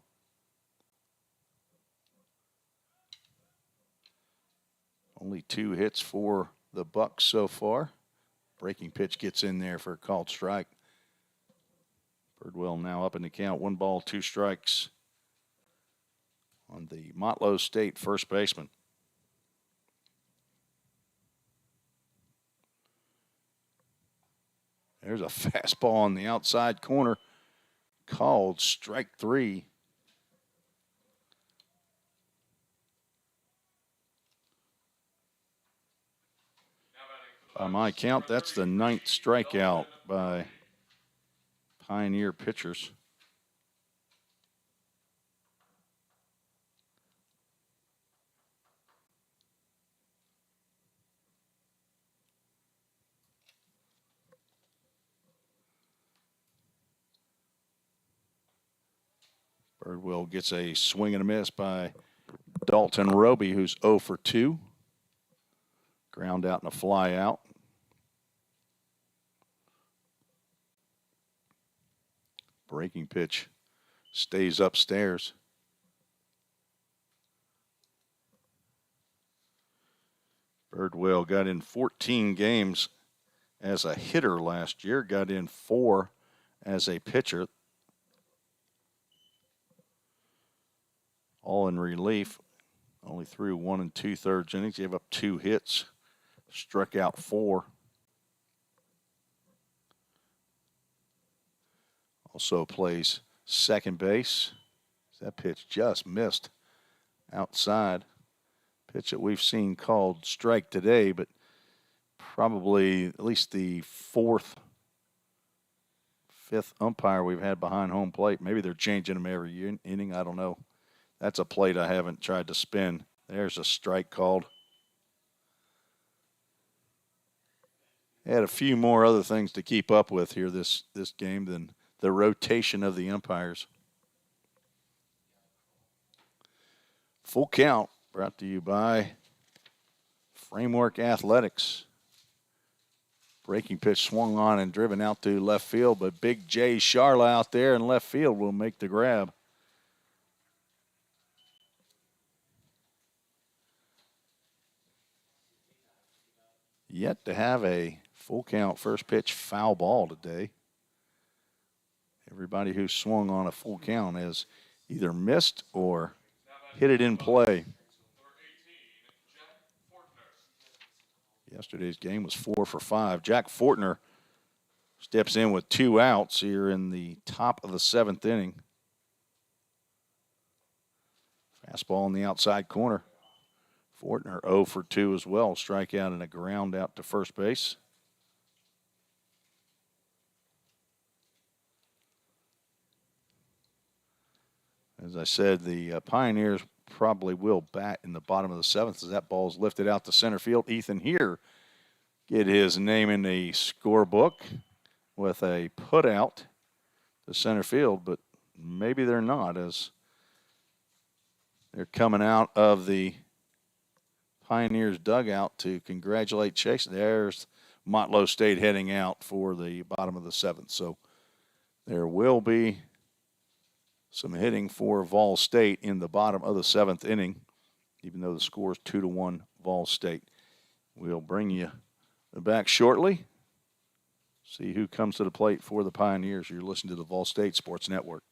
Only 2 hits for the Bucks so far. Breaking pitch gets in there for a called strike. Birdwell now up in the count. 1 ball, 2 strikes on the Motlow State first baseman. There's a fastball on the outside corner. Called strike 3. By my count, that's the 9th strikeout by Pioneer pitchers. Birdwell gets a swing and a miss by Dalton Roby, who's 0 for 2. Ground out and a fly out. Breaking pitch stays upstairs. Birdwell got in 14 games as a hitter last year, got in 4 as a pitcher. All in relief. Only threw 1 2/3 innings. Gave up 2 hits. Struck out 4. Also plays second base. That pitch just missed outside. Pitch that we've seen called strike today, but probably at least the 4th, 5th umpire we've had behind home plate. Maybe they're changing them every inning. I don't know. That's a plate I haven't tried to spin. There's a strike called. Had a few more other things to keep up with here this game than the rotation of the umpires. Full count brought to you by Framework Athletics. Breaking pitch swung on and driven out to left field, but Big Jay Charla out there in left field will make the grab. Yet to have a full count first pitch foul ball today. Everybody who swung on a full count has either missed or hit it in play. Yesterday's game was 4 for 5. Jack Fortner steps in with 2 outs here in the top of the 7th inning. Fastball in the outside corner. Fortner 0 for 2 as well. Strikeout and a ground out to first base. As I said, the Pioneers probably will bat in the bottom of the 7th as that ball is lifted out to center field. Ethan here get his name in the scorebook with a put out to center field, but maybe they're not, as they're coming out of the Pioneers dugout to congratulate Chase. There's Motlow State heading out for the bottom of the 7th. So there will be some hitting for VolState in the bottom of the 7th inning, even though the score is 2-1 VolState. We'll bring you back shortly. See who comes to the plate for the Pioneers. You're listening to the VolState Sports Network.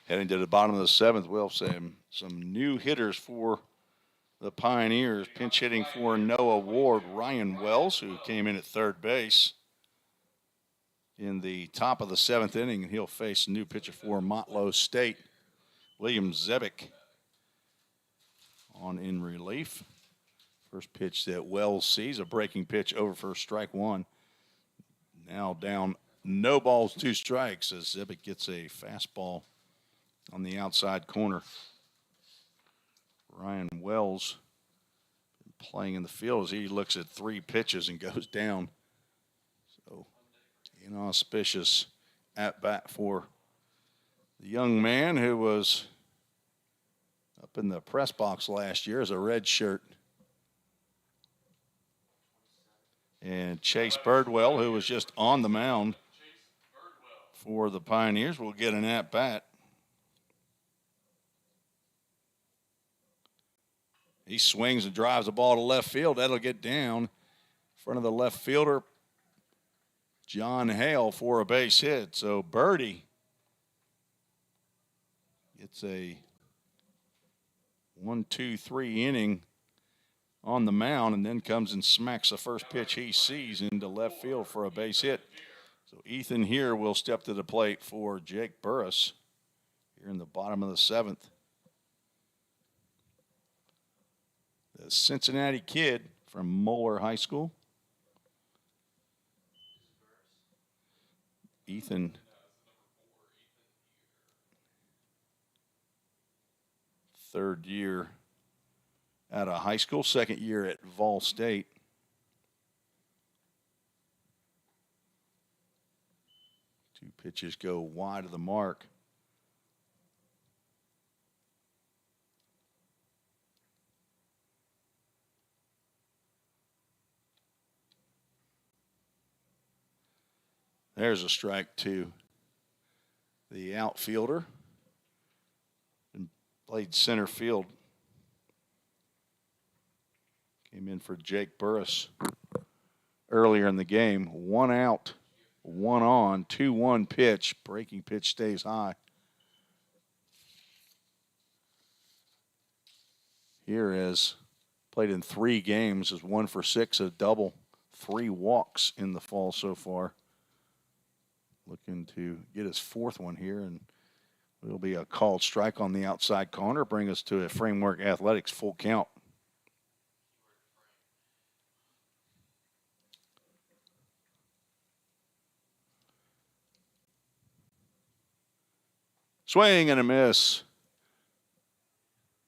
Heading to the bottom of the seventh, we'll have some new hitters for the Pioneers. Pinch hitting for Noah Ward, Ryan Wells, who came in at third base in the top of the seventh inning, and he'll face a new pitcher for Motlow State, William Zebick, on in relief. First pitch that Wells sees, a breaking pitch over for strike one. Now down, no balls, 2 strikes, as Zebick gets a fastball on the outside corner. Ryan Wells playing in the field as he looks at 3 pitches and goes down. So inauspicious at bat for the young man who was up in the press box last year as a red shirt. And Chase Birdwell, who was just on the mound for the Pioneers, will get an at bat. He swings and drives the ball to left field. That'll get down in front of the left fielder, John Hale, for a base hit. So Birdie gets a 1-2-3 inning on the mound and then comes and smacks the first pitch he sees into left field for a base hit. So Ethan here will step to the plate for Jake Burris here in the bottom of the seventh. The Cincinnati kid from Moeller High School. Ethan. Third year out of high school, second year at VolState. Two pitches go wide of the mark. There's a strike to the outfielder. And played center field. Came in for Jake Burris earlier in the game. 1 out, 1 on, 2-1 pitch. Breaking pitch stays high. Here is played in 3 games, is 1 for 6, a double, 3 walks in the fall so far. Looking to get his 4th one here, and it'll be a called strike on the outside corner, bring us to a Framework Athletics full count. Swing and a miss.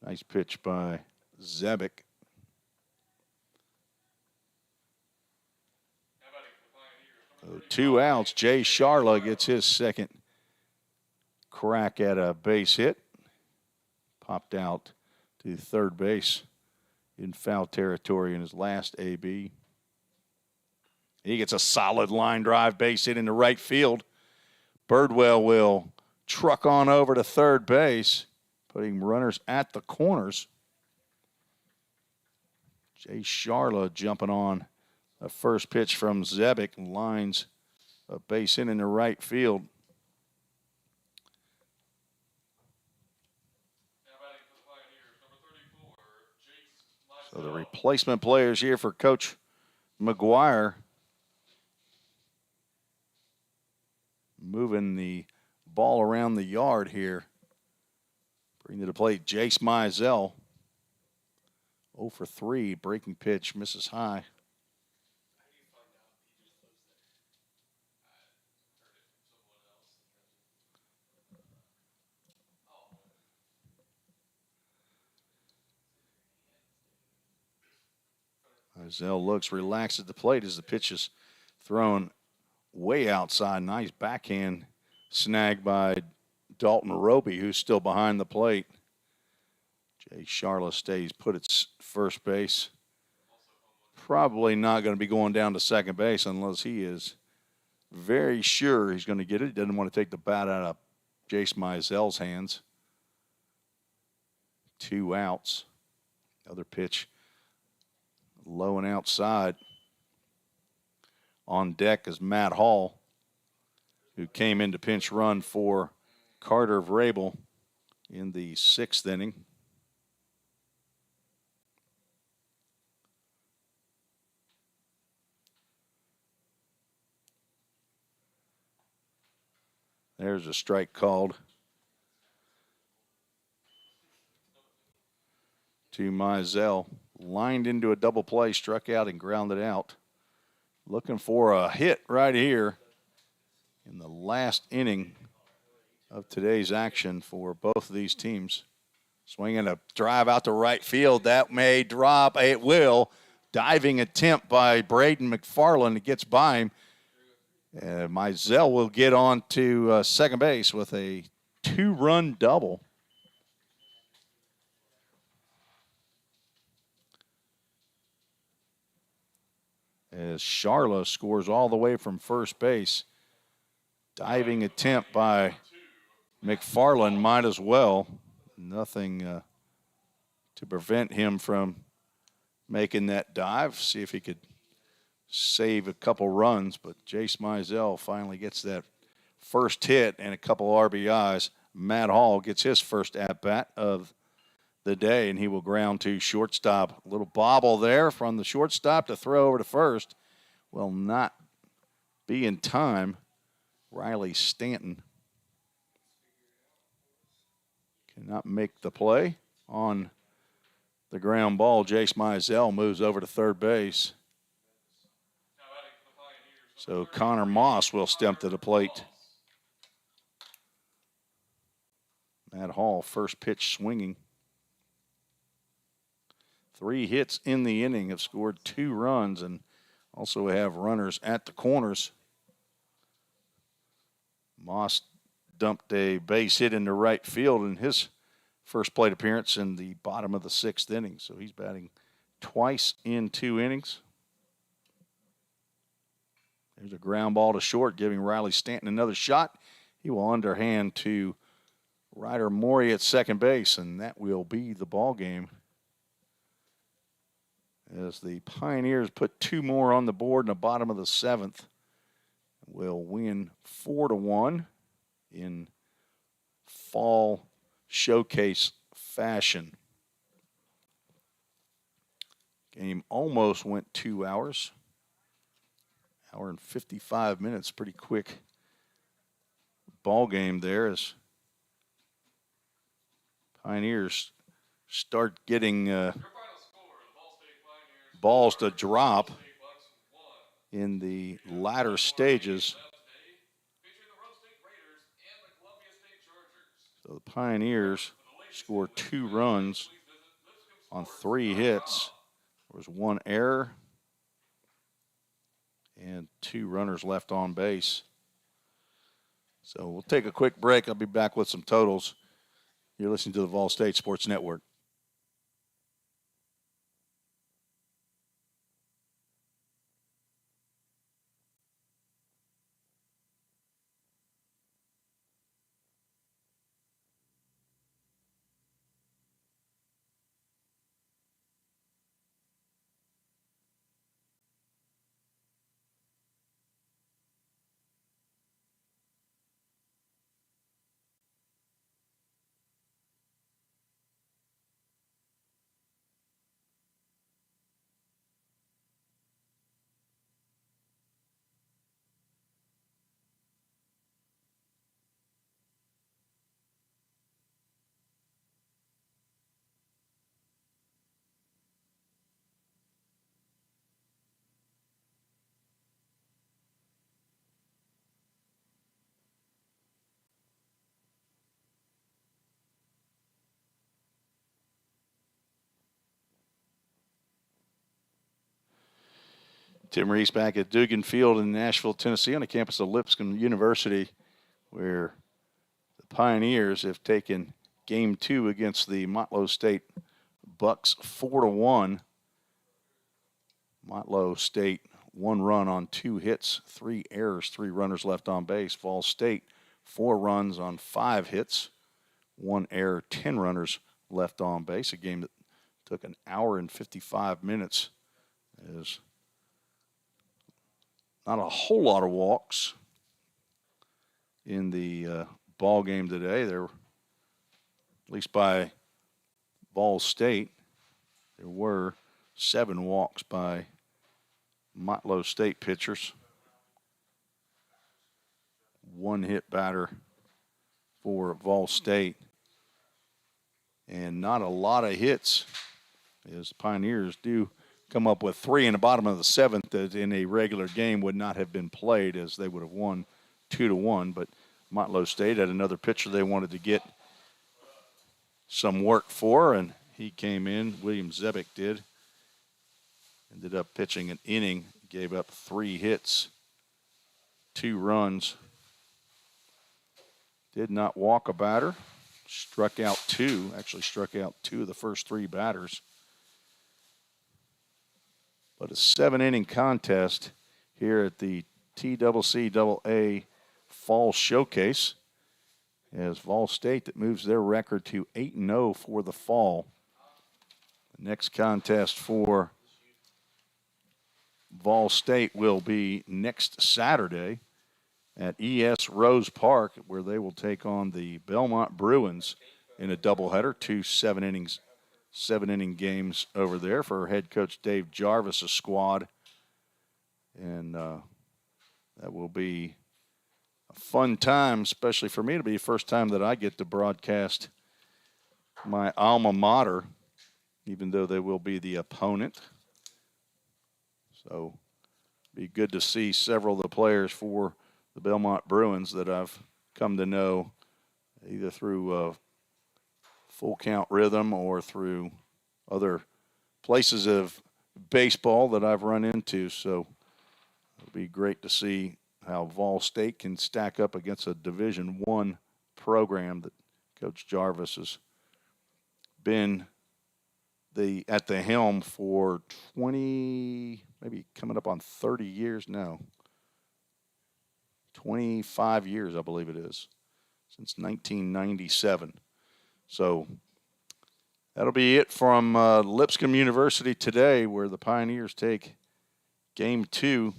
Nice pitch by Zebick. So 2 outs. Jay Sharla gets his second crack at a base hit. Popped out to third base in foul territory in his last AB. He gets a solid line drive base hit into right field. Birdwell will truck on over to third base, putting runners at the corners. Jay Sharla jumping on a first pitch from Zebick, lines a base hit into right field. So the replacement players here for Coach McGuire, moving the ball around the yard here. Bring to the plate Jace Mizell. 0 for 3, breaking pitch, misses high. Mizell looks relaxed at the plate as the pitch is thrown way outside. Nice backhand snag by Dalton Roby, who's still behind the plate. Jay Sharla stays put at first base. Probably not going to be going down to second base unless he is very sure he's going to get it. He doesn't want to take the bat out of Jace Mizell's hands. 2 outs. Other pitch low and outside. On deck is Matt Hall, who came in to pinch run for Carter Vrabel. in the 6th inning. There's a strike called to Mizell. Lined into a double play, struck out and grounded out. Looking for a hit right here in the last inning of today's action for both of these teams. Swinging a drive out to right field. That may drop. It will. Diving attempt by Braden McFarland. It gets by him. Mizell will get on to second base with a 2-run double. As Charla scores all the way from first base. Diving attempt by McFarland might as well. Nothing to prevent him from making that dive. See if he could save a couple runs, but Jace Mizell finally gets that first hit and a couple RBIs. Matt Hall gets his first at-bat of the day, and he will ground to shortstop. A little bobble there from the shortstop to throw over to first. Will not be in time. Riley Stanton cannot make the play on the ground ball. Jace Mizell moves over to third base. So Connor Moss will step to the plate. Matt Hall, first pitch swinging. 3 hits in the inning, have scored 2 runs, and also have runners at the corners. Moss dumped a base hit into right field in his first plate appearance in the bottom of the 6th inning. So he's batting twice in 2 innings. There's a ground ball to short, giving Riley Stanton another shot. He will underhand to Ryder Morey at second base, and that will be the ball game. As the Pioneers put 2 more on the board in the bottom of the 7th, will win 4-1 in fall showcase fashion. Game almost went 2 hours. Hour and 55 minutes, pretty quick ball game there as Pioneers start getting balls to drop in the latter stages. So the Pioneers score 2 runs on 3 hits. There was 1 error and 2 runners left on base. So we'll take a quick break. I'll be back with some totals. You're listening to the VolState Sports Network. Tim Reese back at Dugan Field in Nashville, Tennessee, on the campus of Lipscomb University, where the Pioneers have taken Game 2 against the Motlow State Bucks 4-1. Motlow State 1 run on 2 hits, 3 errors, 3 runners left on base. VolState 4 runs on 5 hits, 1 error, 10 runners left on base. A game that took an hour and 55 minutes. As not a whole lot of walks in the ball game today. There at least by VolState. There were 7 walks by Motlow State pitchers. 1 hit batter for VolState. And not a lot of hits, as the Pioneers do come up with 3 in the bottom of the 7th that in a regular game would not have been played, as they would have won 2-1. But Motlow State had another pitcher they wanted to get some work for, and he came in. William Zebick did. Ended up pitching an inning, gave up 3 hits, 2 runs. Did not walk a batter. Struck out 2, actually struck out 2 of the first 3 batters. But a 7-inning contest here at the TCCAA Fall Showcase, as VolState that moves their record to 8-0 for the fall. The next contest for VolState will be next Saturday at ES Rose Park, where they will take on the Belmont Bruins in a doubleheader, 2 7-inning games over there for head coach Dave Jarvis' squad. And that will be a fun time, especially for me. It'll be the first time that I get to broadcast my alma mater, even though they will be the opponent. So it'll be good to see several of the players for the Belmont Bruins that I've come to know either through Full Count Rhythm or through other places of baseball that I've run into. So it'll be great to see how VolState can stack up against a Division I program that Coach Jarvis has been at the helm for 20, maybe coming up on 30 years now. 25 years, I believe it is, since 1997. So that'll be it from Lipscomb University today, where the Pioneers take Game 2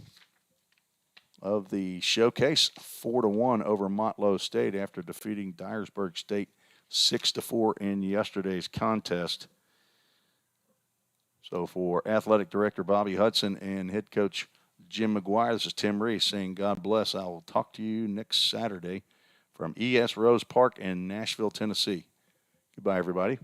of the showcase, 4-1 over Motlow State after defeating Dyersburg State 6-4 in yesterday's contest. So for Athletic Director Bobby Hudson and Head Coach Jim McGuire, this is Tim Reese saying God bless. I will talk to you next Saturday from ES Rose Park in Nashville, Tennessee. Goodbye, everybody.